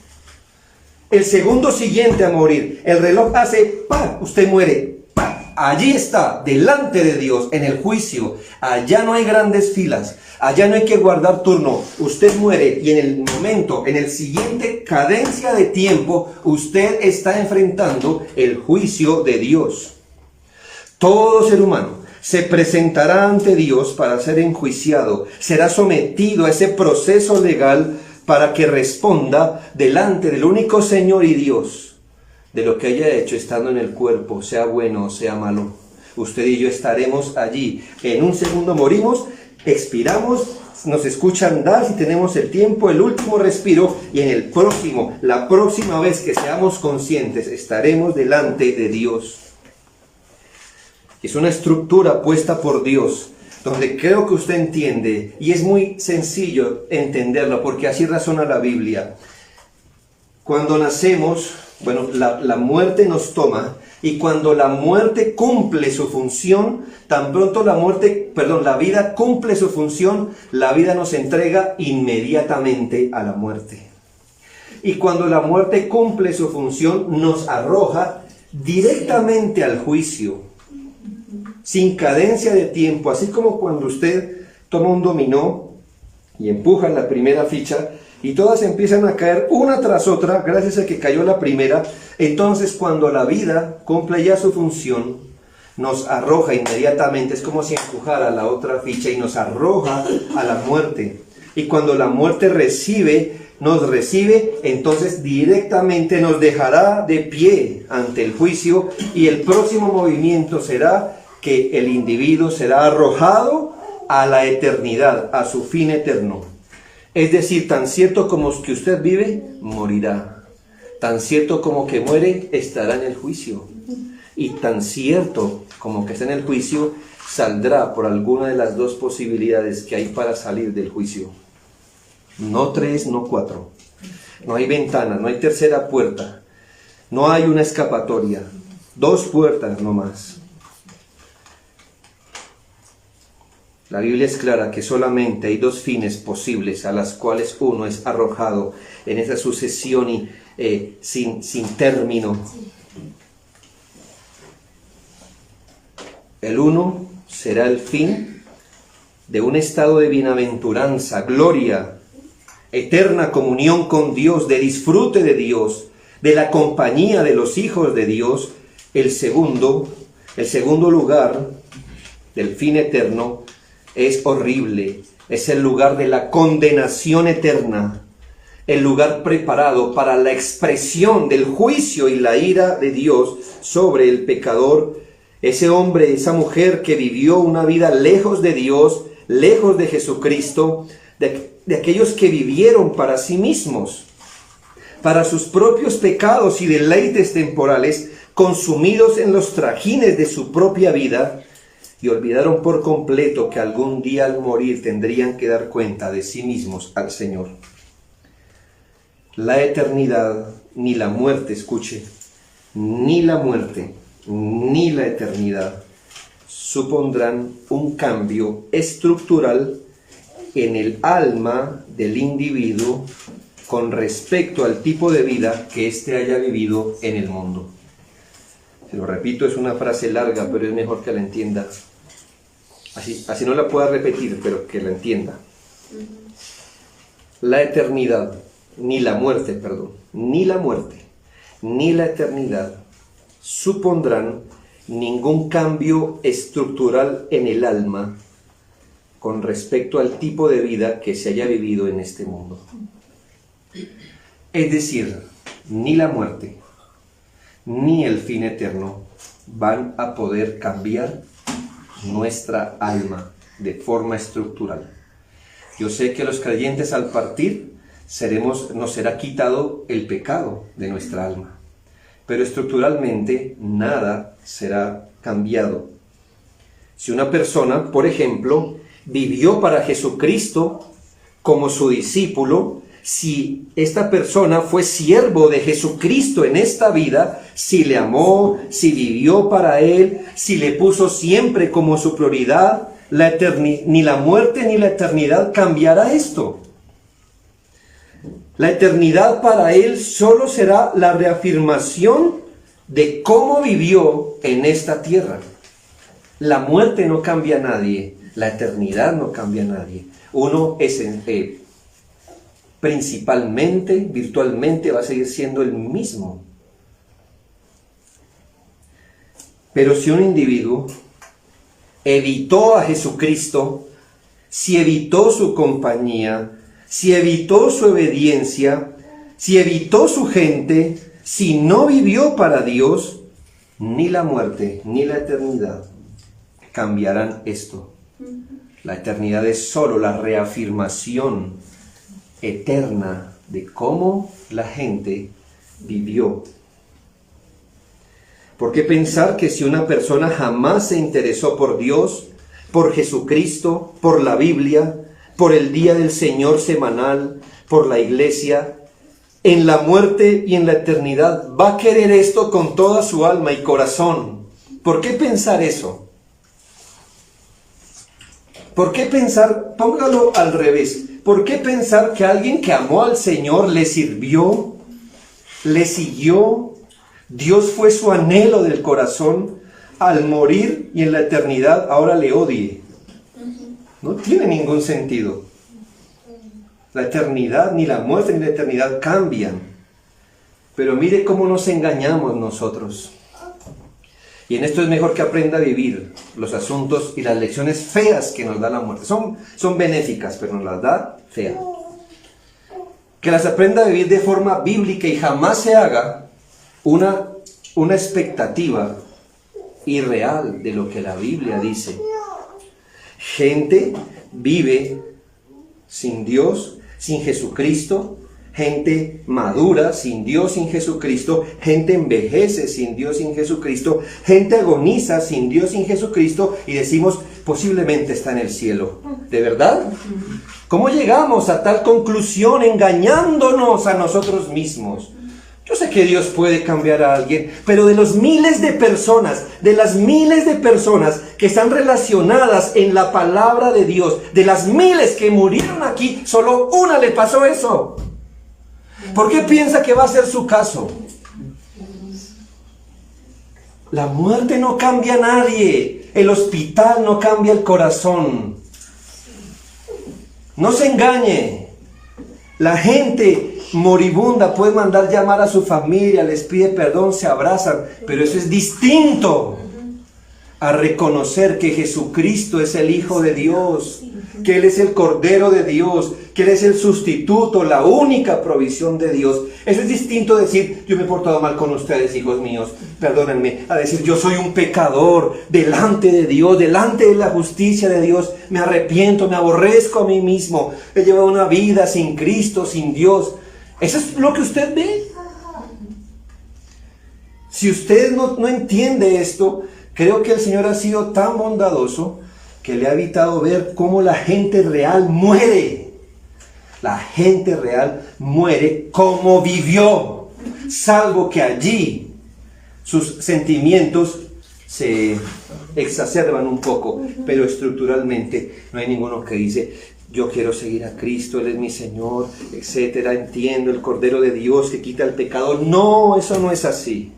El segundo siguiente a morir, el reloj hace ¡pam! Usted muere. ¡Pam! Allí está, delante de Dios, en el juicio. Allá no hay grandes filas, allá no hay que guardar turno. Usted muere y en el momento, en el siguiente cadencia de tiempo, usted está enfrentando el juicio de Dios. Todo ser humano se presentará ante Dios para ser enjuiciado, será sometido a ese proceso legal para que responda delante del único Señor y Dios de lo que haya hecho estando en el cuerpo, sea bueno o sea malo. Usted y yo estaremos allí. En un segundo morimos expiramos, nos escuchan dar si tenemos el tiempo, el último respiro, y en el próximo, la próxima vez que seamos conscientes, estaremos delante de Dios. Es una estructura puesta por Dios, donde creo que usted entiende, y es muy sencillo entenderlo, porque así razona la Biblia. Cuando nacemos, bueno, la muerte nos toma, y cuando la muerte cumple su función, tan pronto la vida cumple su función, la vida nos entrega inmediatamente a la muerte. Y cuando la muerte cumple su función, nos arroja directamente al juicio, sin cadencia de tiempo, así como cuando usted toma un dominó y empuja la primera ficha, y todas empiezan a caer una tras otra, gracias a que cayó la primera. Entonces, cuando la vida cumple ya su función, nos arroja inmediatamente, es como si empujara la otra ficha y nos arroja a la muerte. Y cuando la muerte nos recibe, entonces directamente nos dejará de pie ante el juicio, y el próximo movimiento será que el individuo será arrojado a la eternidad, a su fin eterno. Es decir, tan cierto como que usted vive, morirá. Tan cierto como que muere, estará en el juicio. Y tan cierto como que está en el juicio, saldrá por alguna de las dos posibilidades que hay para salir del juicio. No 3, no 4. No hay ventana, no hay tercera puerta. No hay una escapatoria. 2 puertas no más. La Biblia es clara que solamente hay 2 fines posibles, a las cuales uno es arrojado en esa sucesión sin término. El uno será el fin de un estado de bienaventuranza, gloria, eterna comunión con Dios, de disfrute de Dios, de la compañía de los hijos de Dios. El segundo lugar del fin eterno es horrible, es el lugar de la condenación eterna, el lugar preparado para la expresión del juicio y la ira de Dios sobre el pecador, ese hombre, esa mujer que vivió una vida lejos de Dios, lejos de Jesucristo, de aquellos que vivieron para sí mismos, para sus propios pecados y deleites temporales, consumidos en los trajines de su propia vida, y olvidaron por completo que algún día al morir tendrían que dar cuenta de sí mismos al Señor. La eternidad, ni la muerte, escuche, ni la muerte, ni la eternidad supondrán un cambio estructural en el alma del individuo con respecto al tipo de vida que éste haya vivido en el mundo. Se lo repito, es una frase larga, pero es mejor que la entienda. Así no la pueda repetir, pero que la entienda. La eternidad, ni la muerte, ni la eternidad supondrán ningún cambio estructural en el alma con respecto al tipo de vida que se haya vivido en este mundo. Es decir, ni la muerte, ni el fin eterno van a poder cambiar nuestra alma de forma estructural. Yo sé que los creyentes al partir nos será quitado el pecado de nuestra alma, pero estructuralmente nada será cambiado. Si una persona, por ejemplo, vivió para Jesucristo como su discípulo, si esta persona fue siervo de Jesucristo en esta vida, si le amó, si vivió para Él, si le puso siempre como su prioridad, ni la muerte ni la eternidad cambiará esto. La eternidad para Él solo será la reafirmación de cómo vivió en esta tierra. La muerte no cambia a nadie, la eternidad no cambia a nadie. Uno es principalmente, virtualmente, va a seguir siendo el mismo. Pero si un individuo evitó a Jesucristo, si evitó su compañía, si evitó su obediencia, si evitó su gente, si no vivió para Dios, ni la muerte ni la eternidad cambiarán esto. La eternidad es solo la reafirmación eterna de cómo la gente vivió. ¿Por qué pensar que si una persona jamás se interesó por Dios, por Jesucristo, por la Biblia, por el día del Señor semanal, por la iglesia, en la muerte y en la eternidad va a querer esto con toda su alma y corazón? ¿Por qué pensar eso? ¿Por qué pensar, póngalo al revés, por qué pensar que alguien que amó al Señor le sirvió, le siguió, Dios fue su anhelo del corazón, al morir y en la eternidad ahora le odie? No tiene ningún sentido. La eternidad, ni la muerte ni la eternidad cambian. Pero mire cómo nos engañamos nosotros. Y en esto es mejor que aprenda a vivir los asuntos y las lecciones feas que nos da la muerte. Son benéficas, pero nos las da feas. Que las aprenda a vivir de forma bíblica y jamás se haga una expectativa irreal de lo que la Biblia dice. Gente vive sin Dios, sin Jesucristo. Gente madura sin Dios, sin Jesucristo. Gente envejece sin Dios, sin Jesucristo. Gente agoniza sin Dios, sin Jesucristo. Y decimos, posiblemente está en el cielo. ¿De verdad? ¿Cómo llegamos a tal conclusión engañándonos a nosotros mismos? Yo sé que Dios puede cambiar a alguien, pero de los miles de personas, de las miles de personas que están relacionadas en la palabra de Dios, de las miles que murieron aquí, solo una le pasó eso. ¿Por qué piensa que va a ser su caso? La muerte no cambia a nadie, el hospital no cambia el corazón. No se engañe. La gente moribunda puede mandar llamar a su familia, les pide perdón, se abrazan, pero eso es distinto a reconocer que Jesucristo es el Hijo de Dios, que Él es el Cordero de Dios, que Él es el sustituto, la única provisión de Dios. Eso es distinto a decir, yo me he portado mal con ustedes, hijos míos, perdónenme, a decir, yo soy un pecador delante de Dios, delante de la justicia de Dios, me arrepiento, me aborrezco a mí mismo, he llevado una vida sin Cristo, sin Dios. ¿Eso es lo que usted ve? Si usted no entiende esto, creo que el Señor ha sido tan bondadoso que le ha evitado ver cómo la gente real muere. La gente real muere como vivió, salvo que allí sus sentimientos se exacerban un poco, pero estructuralmente no hay ninguno que dice, yo quiero seguir a Cristo, Él es mi Señor, etcétera, entiendo el Cordero de Dios que quita el pecado. No, eso no es así.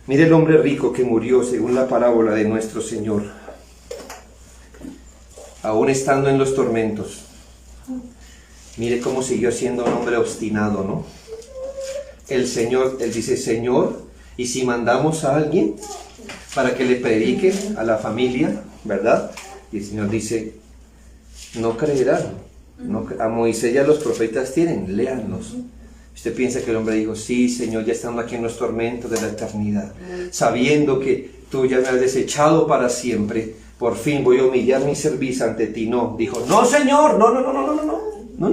Mire el hombre rico que murió según la parábola de nuestro Señor, aún estando en los tormentos. Mire cómo siguió siendo un hombre obstinado, ¿no? El Señor, él dice, Señor, ¿y si mandamos a alguien para que le predique a la familia, verdad? Y el Señor dice, no creerán. No, a Moisés y a los profetas tienen, léanlos. Usted piensa que el hombre dijo, sí, Señor, ya estamos aquí en los tormentos de la eternidad, sabiendo que tú ya me has desechado para siempre, por fin voy a humillar mi cerviz ante ti. No, dijo, no, Señor, no,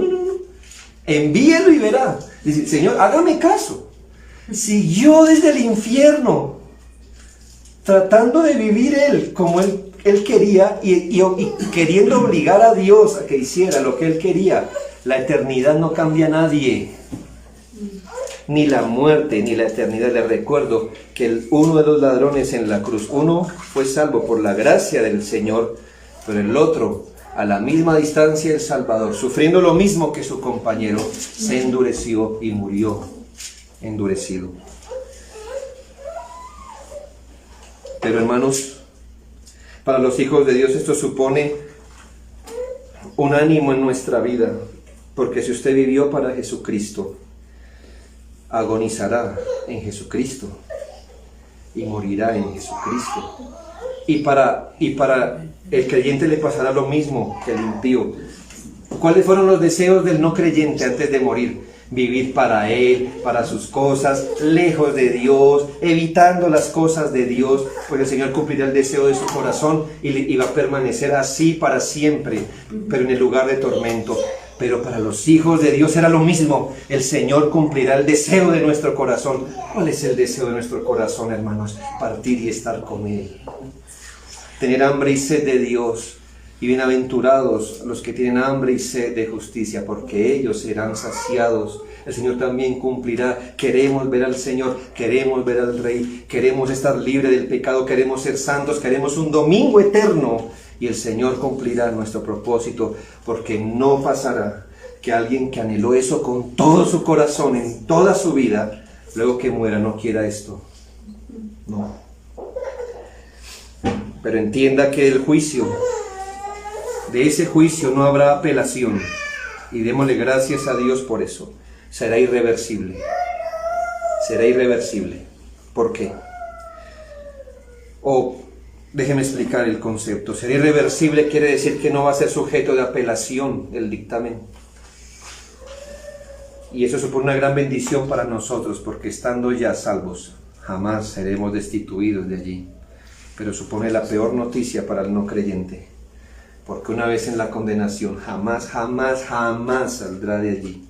envíelo y verá. Dice, Señor, hágame caso. Siguió desde el infierno, tratando de vivir él como él quería y queriendo obligar a Dios a que hiciera lo que él quería. La eternidad no cambia a nadie. Ni la muerte, ni la eternidad. Les recuerdo que uno de los ladrones en la cruz, uno fue salvo por la gracia del Señor, pero el otro, a la misma distancia del Salvador, sufriendo lo mismo que su compañero, se endureció y murió endurecido. Pero hermanos, para los hijos de Dios esto supone un ánimo en nuestra vida, porque si usted vivió para Jesucristo, agonizará en Jesucristo y morirá en Jesucristo. Y para el creyente le pasará lo mismo que el impío. ¿Cuáles fueron los deseos del no creyente antes de morir? vivir para Él, para sus cosas, lejos de Dios, evitando las cosas de Dios, pues el Señor cumplirá el deseo de su corazón y va a permanecer así para siempre, pero en el lugar de tormento. Pero para los hijos de Dios era lo mismo. El Señor cumplirá el deseo de nuestro corazón. ¿Cuál es el deseo de nuestro corazón, hermanos? Partir y estar con Él. Tener hambre y sed de Dios. Y bienaventurados los que tienen hambre y sed de justicia, porque ellos serán saciados. El Señor también cumplirá. Queremos ver al Señor, queremos ver al Rey, queremos estar libres del pecado, queremos ser santos, queremos un domingo eterno. Y el Señor cumplirá nuestro propósito, porque no pasará que alguien que anheló eso con todo su corazón, en toda su vida, luego que muera no quiera esto. No. Pero entienda que el juicio, de ese juicio no habrá apelación, y démosle gracias a Dios por eso. Será irreversible. Será irreversible. ¿Por qué? Déjeme explicar el concepto. Ser irreversible quiere decir que no va a ser sujeto de apelación el dictamen. Y eso supone una gran bendición para nosotros, porque estando ya salvos, jamás seremos destituidos de allí. Pero supone la peor noticia para el no creyente, porque una vez en la condenación, jamás saldrá de allí.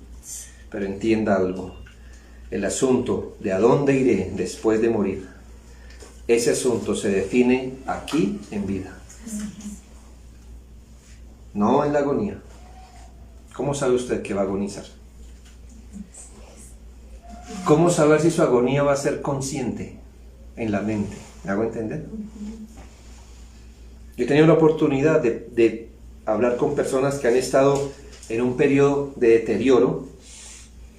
Pero entienda algo, el asunto de a dónde iré después de morir, ese asunto se define aquí en vida, no en la agonía. ¿Cómo sabe usted que va a agonizar? ¿Cómo saber si su agonía va a ser consciente en la mente? ¿Me hago entender? Yo he tenido la oportunidad de hablar con personas que han estado en un periodo de deterioro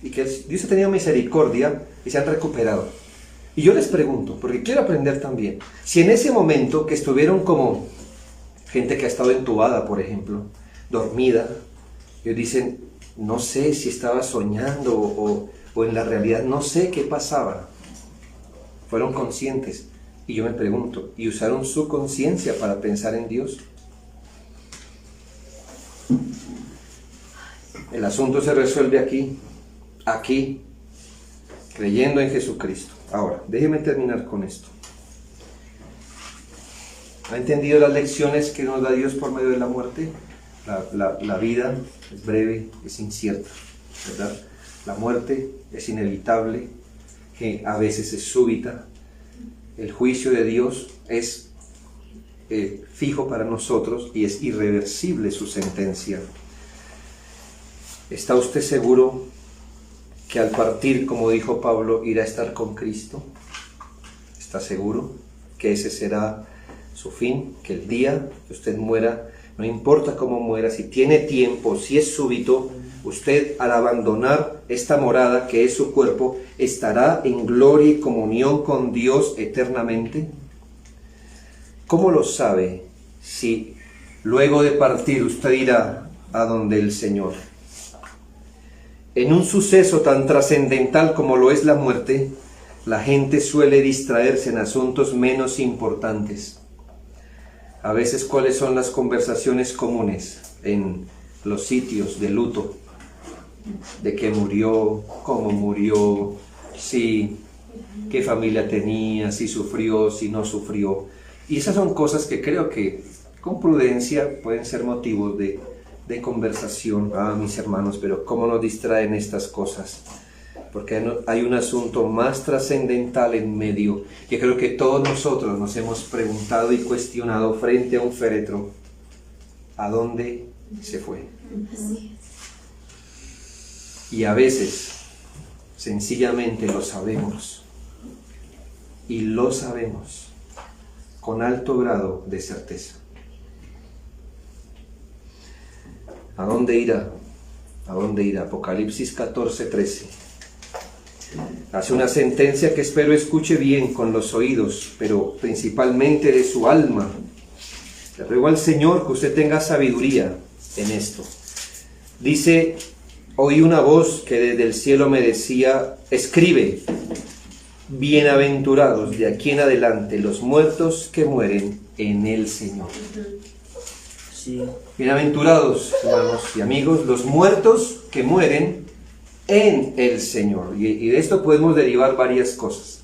y que Dios ha tenido misericordia y se han recuperado. Y yo les pregunto, porque quiero aprender también, si en ese momento que estuvieron como gente que ha estado entubada, por ejemplo, dormida, ellos dicen, no sé si estaba soñando o en la realidad, no sé qué pasaba. Fueron conscientes. Y yo me pregunto, ¿y usaron su conciencia para pensar en Dios? El asunto se resuelve aquí, creyendo en Jesucristo. Ahora, déjeme terminar con esto. ¿Ha entendido las lecciones que nos da Dios por medio de la muerte? La vida es breve, es incierta, ¿verdad? La muerte es inevitable, que a veces es súbita. El juicio de Dios es fijo para nosotros y es irreversible su sentencia. ¿Está usted seguro que al partir, como dijo Pablo, irá a estar con Cristo? ¿Está seguro que ese será su fin? Que el día que usted muera, no importa cómo muera, si tiene tiempo, si es súbito, usted al abandonar esta morada que es su cuerpo, ¿estará en gloria y comunión con Dios eternamente? ¿Cómo lo sabe si luego de partir usted irá a donde el Señor? En un suceso tan trascendental como lo es la muerte, la gente suele distraerse en asuntos menos importantes. A veces, ¿cuáles son las conversaciones comunes en los sitios de luto? De qué murió, cómo murió, si, qué familia tenía, si sufrió, si no sufrió. Y esas son cosas que creo que con prudencia pueden ser motivos de conversación. Mis hermanos, pero ¿cómo nos distraen estas cosas? Porque hay un asunto más trascendental en medio, que creo que todos nosotros nos hemos preguntado y cuestionado frente a un féretro. ¿A dónde se fue? Y a veces, sencillamente lo sabemos. Y lo sabemos con alto grado de certeza. ¿A dónde irá? ¿A dónde irá? Apocalipsis 14:13. Hace una sentencia que espero escuche bien con los oídos, pero principalmente de su alma. Le ruego al Señor que usted tenga sabiduría en esto. Dice, oí una voz que desde el cielo me decía, escribe, bienaventurados de aquí en adelante los muertos que mueren en el Señor. Sí. Bienaventurados, hermanos y amigos, los muertos que mueren en el Señor. Y de esto podemos derivar varias cosas.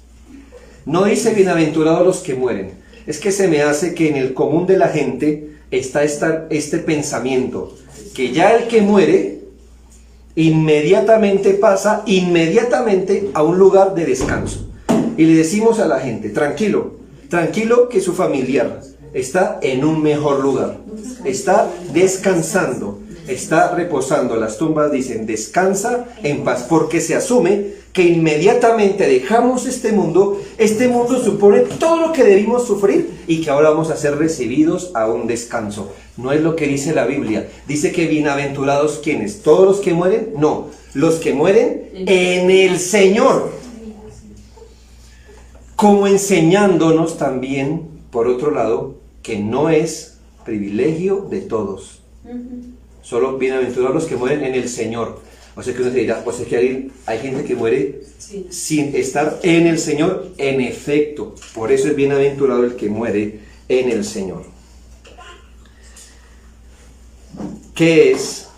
No dice bienaventurados los que mueren. Es que se me hace que en el común de la gente está este pensamiento, que ya el que muere inmediatamente pasa a un lugar de descanso. Y le decimos a la gente, tranquilo que su familiar está en un mejor lugar, está descansando, está reposando. Las tumbas dicen, descansa en paz, porque se asume que inmediatamente dejamos este mundo supone todo lo que debimos sufrir y que ahora vamos a ser recibidos a un descanso. No es lo que dice la Biblia. Dice que bienaventurados, ¿quiénes? ¿Todos los que mueren? No, los que mueren en el Señor. Como enseñándonos también, por otro lado, que no es privilegio de todos. Solo bienaventurados los que mueren en el Señor. O sea que uno se dirá, o sea que hay gente que muere sin estar en el Señor. En efecto, por eso es bienaventurado el que muere en el Señor. ¿Qué es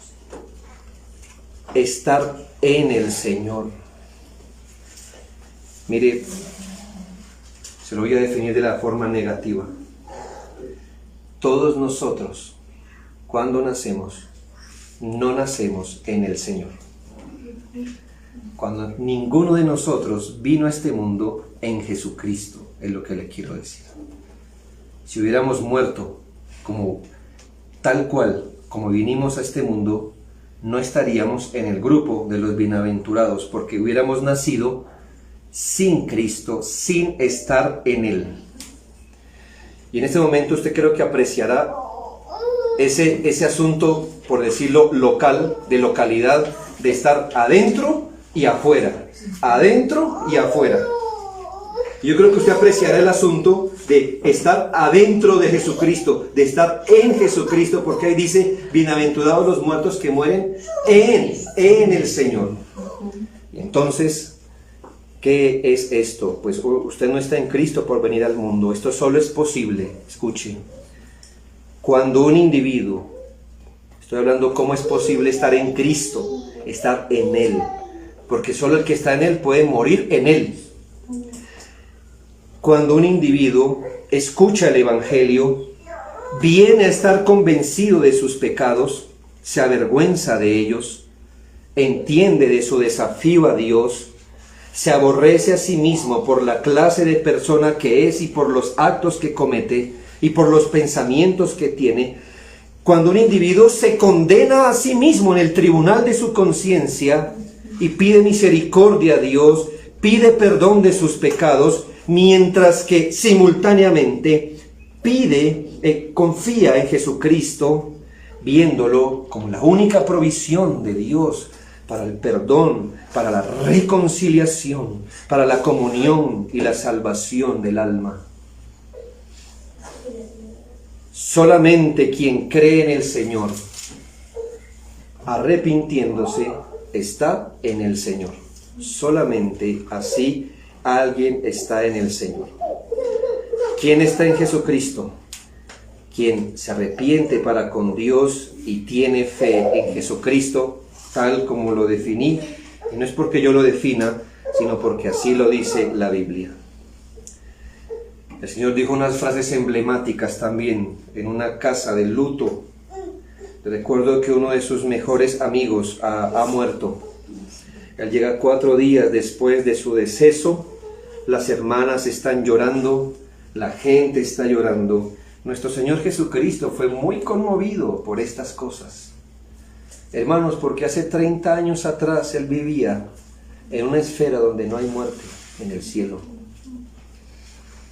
estar en el Señor? Mire, se lo voy a definir de la forma negativa. Todos nosotros, cuando nacemos, no nacemos en el Señor. Cuando ninguno de nosotros vino a este mundo en Jesucristo, es lo que le quiero decir. Si hubiéramos muerto tal cual como vinimos a este mundo, no estaríamos en el grupo de los bienaventurados, porque hubiéramos nacido sin Cristo, sin estar en Él. Y en este momento usted creo que apreciará ese asunto, por decirlo local, de localidad, de estar adentro y afuera, adentro y afuera. Yo creo que usted apreciará el asunto de estar adentro de Jesucristo, de estar en Jesucristo, porque ahí dice, bienaventurados los muertos que mueren en el Señor. Y entonces, ¿qué es esto? Pues usted no está en Cristo por venir al mundo. Esto solo es posible, escuche, cuando un individuo, estoy hablando cómo es posible estar en Cristo, estar en Él, porque solo el que está en Él puede morir en Él. Cuando un individuo escucha el Evangelio, viene a estar convencido de sus pecados, se avergüenza de ellos, entiende de su desafío a Dios, se aborrece a sí mismo por la clase de persona que es y por los actos que comete y por los pensamientos que tiene. Cuando un individuo se condena a sí mismo en el tribunal de su conciencia y pide misericordia a Dios, pide perdón de sus pecados, mientras que simultáneamente confía en Jesucristo, viéndolo como la única provisión de Dios para el perdón, para la reconciliación, para la comunión y la salvación del alma. Solamente quien cree en el Señor, arrepintiéndose, está en el Señor. Solamente así alguien está en el Señor. ¿Quién está en Jesucristo? Quien se arrepiente para con Dios y tiene fe en Jesucristo, tal como lo definí. Y no es porque yo lo defina, sino porque así lo dice la Biblia. El Señor dijo unas frases emblemáticas también en una casa de luto. Recuerdo que uno de sus mejores amigos ha muerto. Él llega 4 días después de su deceso. Las hermanas están llorando, la gente está llorando. Nuestro Señor Jesucristo fue muy conmovido por estas cosas. Hermanos, porque hace 30 años atrás Él vivía en una esfera donde no hay muerte, en el cielo.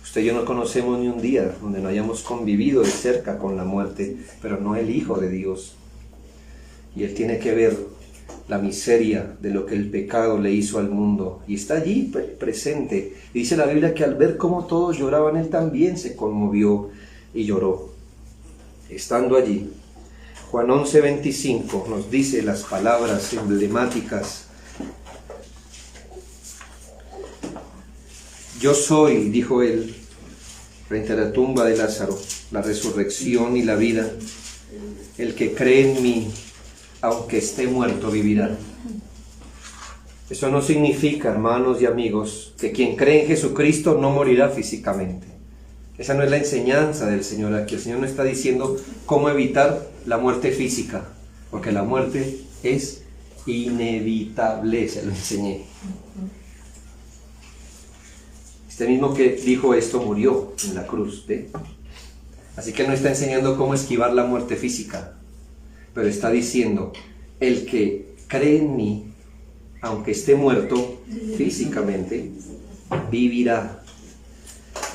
Usted y yo no conocemos ni un día donde no hayamos convivido de cerca con la muerte, pero no el Hijo de Dios. Y Él tiene que ver la miseria de lo que el pecado le hizo al mundo, y está allí presente. Y dice la Biblia que al ver cómo todos lloraban, Él también se conmovió y lloró, estando allí. Juan 11:25 nos dice las palabras emblemáticas. Yo soy, dijo Él, frente a la tumba de Lázaro, la resurrección y la vida. El que cree en mí, aunque esté muerto, vivirá. Eso no significa, hermanos y amigos, que quien cree en Jesucristo no morirá físicamente. Esa no es la enseñanza del Señor aquí. El Señor no está diciendo cómo evitar la muerte física, porque la muerte es inevitable, se lo enseñé. Este mismo que dijo esto murió en la cruz, ¿ve? Así que no está enseñando cómo esquivar la muerte física, pero está diciendo, el que cree en mí, aunque esté muerto físicamente, vivirá.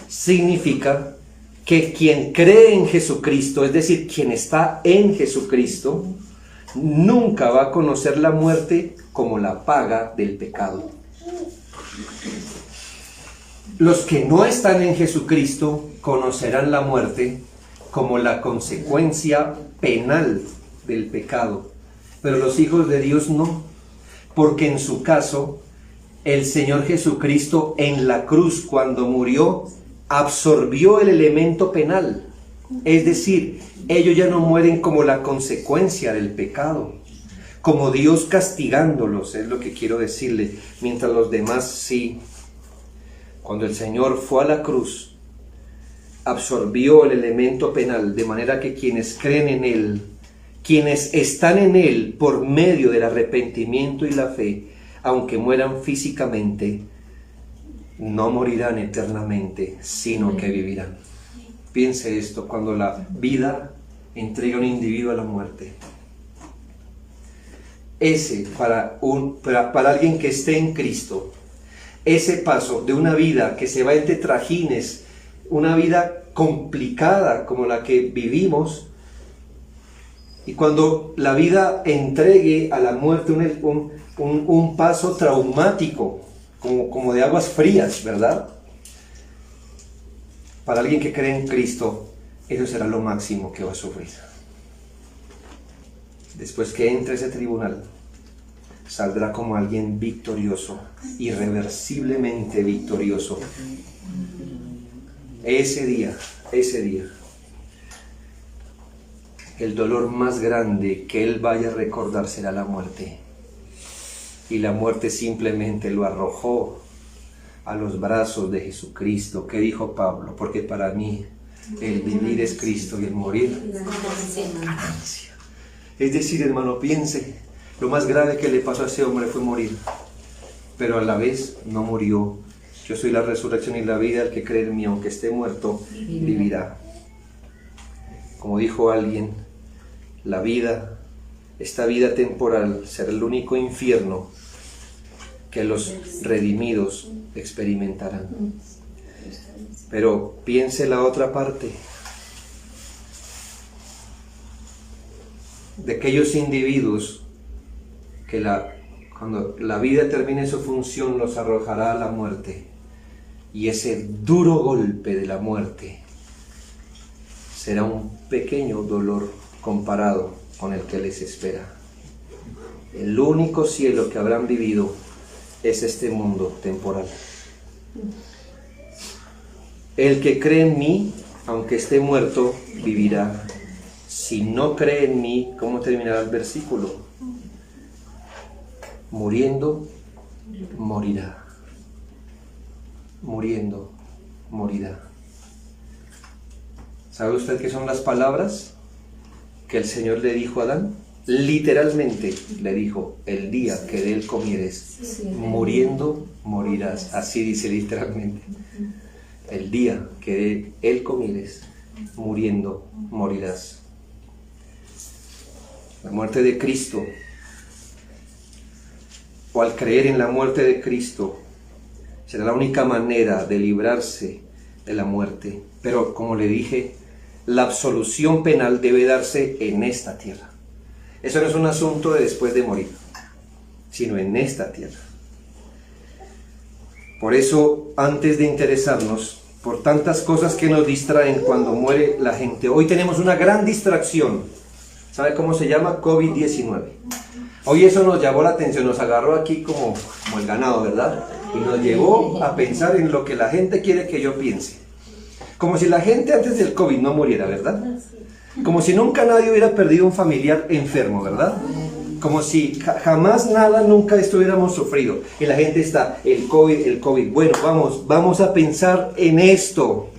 Significa que quien cree en Jesucristo, es decir, quien está en Jesucristo, nunca va a conocer la muerte como la paga del pecado. Los que no están en Jesucristo conocerán la muerte como la consecuencia penal del pecado, pero los hijos de Dios no, porque en su caso, el Señor Jesucristo en la cruz, cuando murió, absorbió el elemento penal. Es decir, ellos ya no mueren como la consecuencia del pecado, como Dios castigándolos, es lo que quiero decirle, mientras los demás sí. Cuando el Señor fue a la cruz, absorbió el elemento penal, de manera que quienes creen en Él, quienes están en Él por medio del arrepentimiento y la fe, aunque mueran físicamente, no morirán eternamente, sino que vivirán. Piense esto, cuando la vida entrega a un individuo a la muerte. Para alguien que esté en Cristo, ese paso de una vida que se va entre trajines, una vida complicada como la que vivimos, y cuando la vida entregue a la muerte un paso traumático, como de aguas frías, ¿verdad? Para alguien que cree en Cristo, eso será lo máximo que va a sufrir. Después que entre ese tribunal, saldrá como alguien victorioso, irreversiblemente victorioso. Ese día, el dolor más grande que él vaya a recordar será la muerte. Y la muerte simplemente lo arrojó a los brazos de Jesucristo. ¿Qué dijo Pablo? Porque para mí el vivir es Cristo y el morir ganancia. Es decir, hermano, piense, lo más grave que le pasó a ese hombre fue morir, pero a la vez no murió. Yo soy la resurrección y la vida, el que cree en mí, aunque esté muerto, vivirá. Como dijo alguien, la vida, esta vida temporal, será el único infierno que los redimidos experimentarán. Pero piense la otra parte, de aquellos individuos que cuando la vida termine su función los arrojará a la muerte, y ese duro golpe de la muerte será un pequeño dolor comparado con el que les espera. El único cielo que habrán vivido es este mundo temporal. El que cree en mí, aunque esté muerto, vivirá. Si no cree en mí, ¿cómo terminará el versículo? Muriendo, morirá. Muriendo, morirá. ¿Sabe usted qué son las palabras que el Señor le dijo a Adán? Literalmente le dijo, el día que de él comieres, muriendo morirás. Así dice literalmente. El día que de él comieres, muriendo morirás. La muerte de Cristo, o al creer en la muerte de Cristo, será la única manera de librarse de la muerte. Pero como le dije, la absolución penal debe darse en esta tierra. Eso no es un asunto de después de morir, sino en esta tierra. Por eso, antes de interesarnos por tantas cosas que nos distraen cuando muere la gente, hoy tenemos una gran distracción. ¿Sabe cómo se llama? COVID-19. Hoy eso nos llamó la atención, nos agarró aquí como el ganado, ¿verdad? Y nos llevó a pensar en lo que la gente quiere que yo piense. Como si la gente antes del COVID no muriera, ¿verdad? Como si nunca nadie hubiera perdido un familiar enfermo, ¿verdad? como si jamás nada, nunca estuviéramos sufrido. Y la gente está, el COVID. Bueno, vamos a pensar en esto.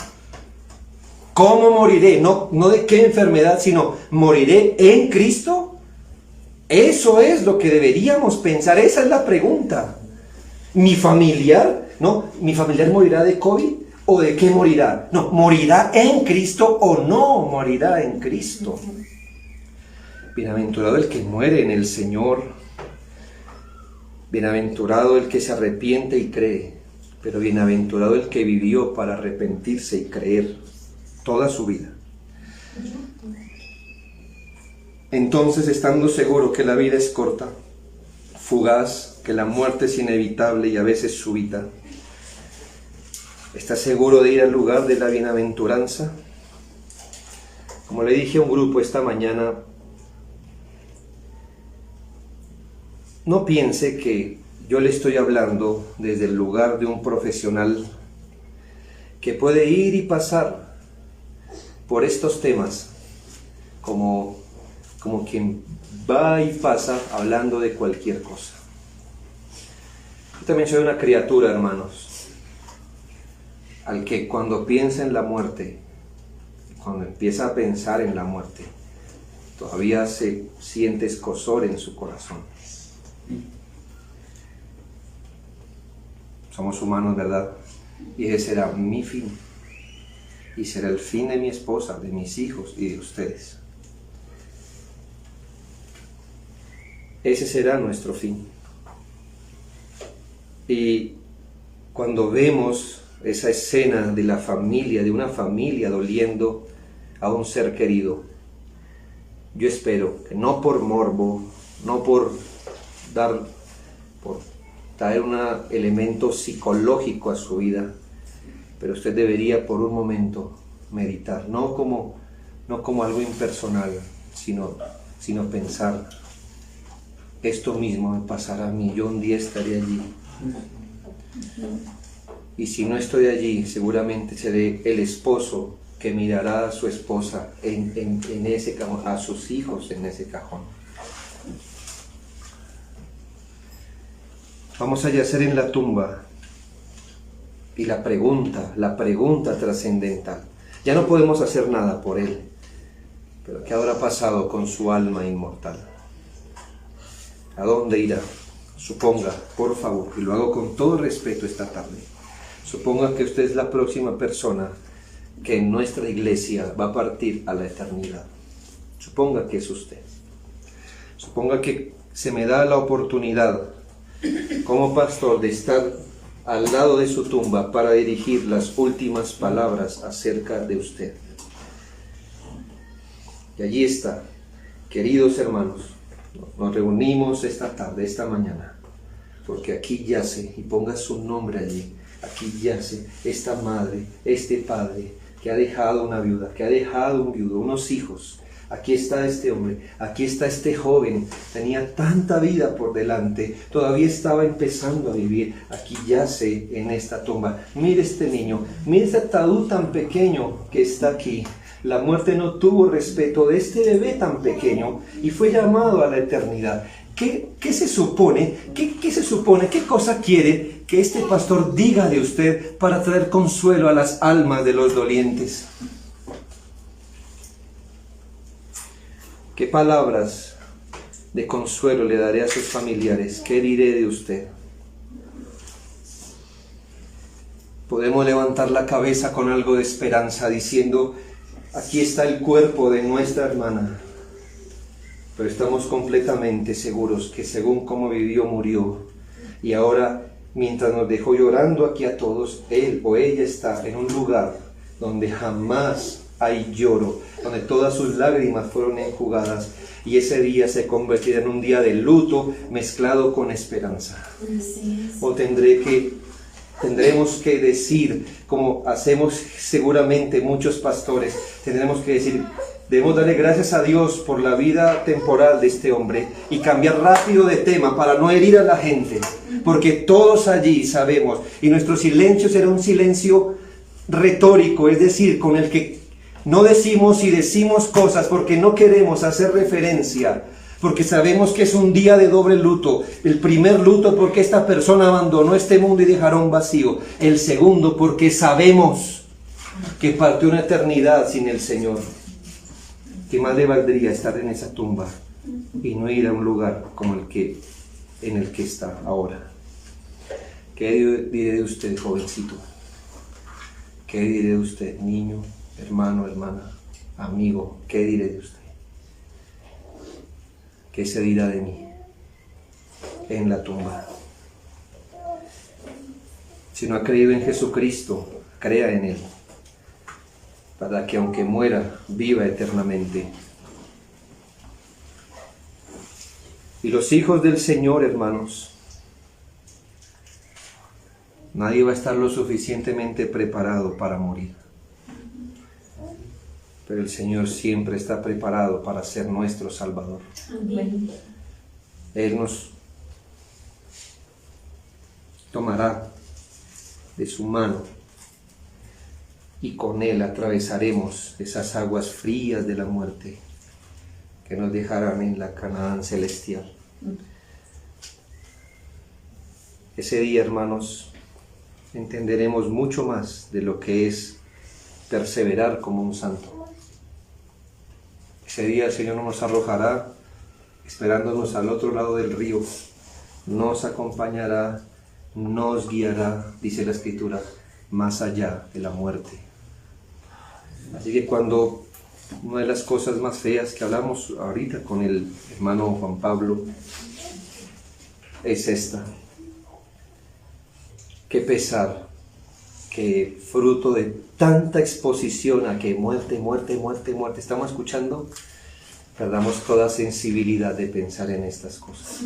¿Cómo moriré? No de qué enfermedad, sino ¿moriré en Cristo? Eso es lo que deberíamos pensar. Esa es la pregunta. ¿Mi familiar morirá de COVID? ¿O de qué morirá? No, ¿morirá en Cristo o no morirá en Cristo? Bienaventurado el que muere en el Señor. Bienaventurado el que se arrepiente y cree. Pero bienaventurado el que vivió para arrepentirse y creer toda su vida. Entonces, estando seguro que la vida es corta, fugaz, que la muerte es inevitable y a veces súbita, ¿está seguro de ir al lugar de la bienaventuranza? Como le dije a un grupo esta mañana, no piense que yo le estoy hablando desde el lugar de un profesional que puede ir y pasar por estos temas como quien va y pasa hablando de cualquier cosa. Yo también soy una criatura, hermanos, al que cuando piensa en la muerte, cuando empieza a pensar en la muerte, todavía se siente escozor en su corazón. Somos humanos, ¿verdad? Y ese será mi fin. Y será el fin de mi esposa, de mis hijos y de ustedes. Ese será nuestro fin. Y cuando vemos esa escena de la familia, de una familia doliendo a un ser querido, yo espero que no por morbo, no por traer un elemento psicológico a su vida, pero usted debería por un momento meditar, no como algo impersonal, sino pensar, esto mismo me pasará a mí, yo un día estaré allí. Y si no estoy allí, seguramente seré el esposo que mirará a su esposa en ese cajón, a sus hijos en ese cajón. Vamos a yacer en la tumba. Y la pregunta trascendental. Ya no podemos hacer nada por él, pero ¿qué habrá pasado con su alma inmortal? ¿A dónde irá? Suponga, por favor, y lo hago con todo respeto esta tarde, suponga que usted es la próxima persona que en nuestra iglesia va a partir a la eternidad. Suponga que es usted. Suponga que se me da la oportunidad como pastor de estar al lado de su tumba para dirigir las últimas palabras acerca de usted. Y allí está, queridos hermanos, nos reunimos esta tarde, esta mañana, porque aquí yace, y ponga su nombre allí, aquí yace esta madre, este padre, que ha dejado una viuda, que ha dejado un viudo, unos hijos. Aquí está este hombre, aquí está este joven, tenía tanta vida por delante, todavía estaba empezando a vivir, aquí yace en esta tumba. Mire este niño, mire este ataúd tan pequeño que está aquí. La muerte no tuvo respeto de este bebé tan pequeño y fue llamado a la eternidad. ¿Qué se supone? ¿Qué se supone? ¿Qué cosa quiere que este pastor diga de usted para traer consuelo a las almas de los dolientes? ¿Qué palabras de consuelo le daré a sus familiares? ¿Qué diré de usted? Podemos levantar la cabeza con algo de esperanza diciendo, aquí está el cuerpo de nuestra hermana, pero estamos completamente seguros que según cómo vivió, murió. Y ahora, mientras nos dejó llorando aquí a todos, él o ella está en un lugar donde jamás hay lloro, donde todas sus lágrimas fueron enjugadas, y ese día se convertirá en un día de luto mezclado con esperanza. O tendremos que decir, como hacemos seguramente muchos pastores, tendremos que decir, debemos darle gracias a Dios por la vida temporal de este hombre y cambiar rápido de tema para no herir a la gente, porque todos allí sabemos, y nuestro silencio será un silencio retórico, es decir, con el que no decimos y decimos cosas porque no queremos hacer referencia porque sabemos que es un día de doble luto. El primer luto porque esta persona abandonó este mundo y dejará un vacío. El segundo porque sabemos que partió una eternidad sin el Señor. ¿Qué más le valdría estar en esa tumba y no ir a un lugar como en el que está ahora? ¿Qué diré de usted, jovencito? ¿Qué diré de usted, niño, hermano, hermana, amigo? ¿Qué diré de usted? ¿Qué se dirá de mí en la tumba? Si no ha creído en Jesucristo, crea en Él, para que aunque muera, viva eternamente. Y los hijos del Señor, hermanos, nadie va a estar lo suficientemente preparado para morir. Pero el Señor siempre está preparado para ser nuestro Salvador. Amén. Él nos tomará de su mano y con Él atravesaremos esas aguas frías de la muerte que nos dejarán en la Canaán celestial. Ese día, hermanos, entenderemos mucho más de lo que es perseverar como un santo. Ese día el Señor nos arrojará esperándonos al otro lado del río, nos acompañará, nos guiará, dice la Escritura, más allá de la muerte. Así que cuando una de las cosas más feas que hablamos ahorita con el hermano Juan Pablo es esta: qué pesar que fruto de tanta exposición a que muerte, muerte, muerte, muerte, estamos escuchando, perdamos toda sensibilidad de pensar en estas cosas.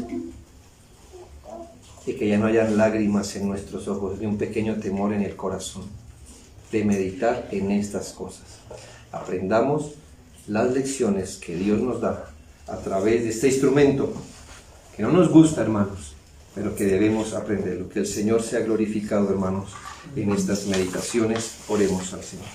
Y que ya no haya lágrimas en nuestros ojos, ni un pequeño temor en el corazón, de meditar en estas cosas. Aprendamos las lecciones que Dios nos da a través de este instrumento, que no nos gusta, hermanos, pero que debemos aprenderlo. Que el Señor sea glorificado, hermanos, en estas meditaciones. Oremos al Señor.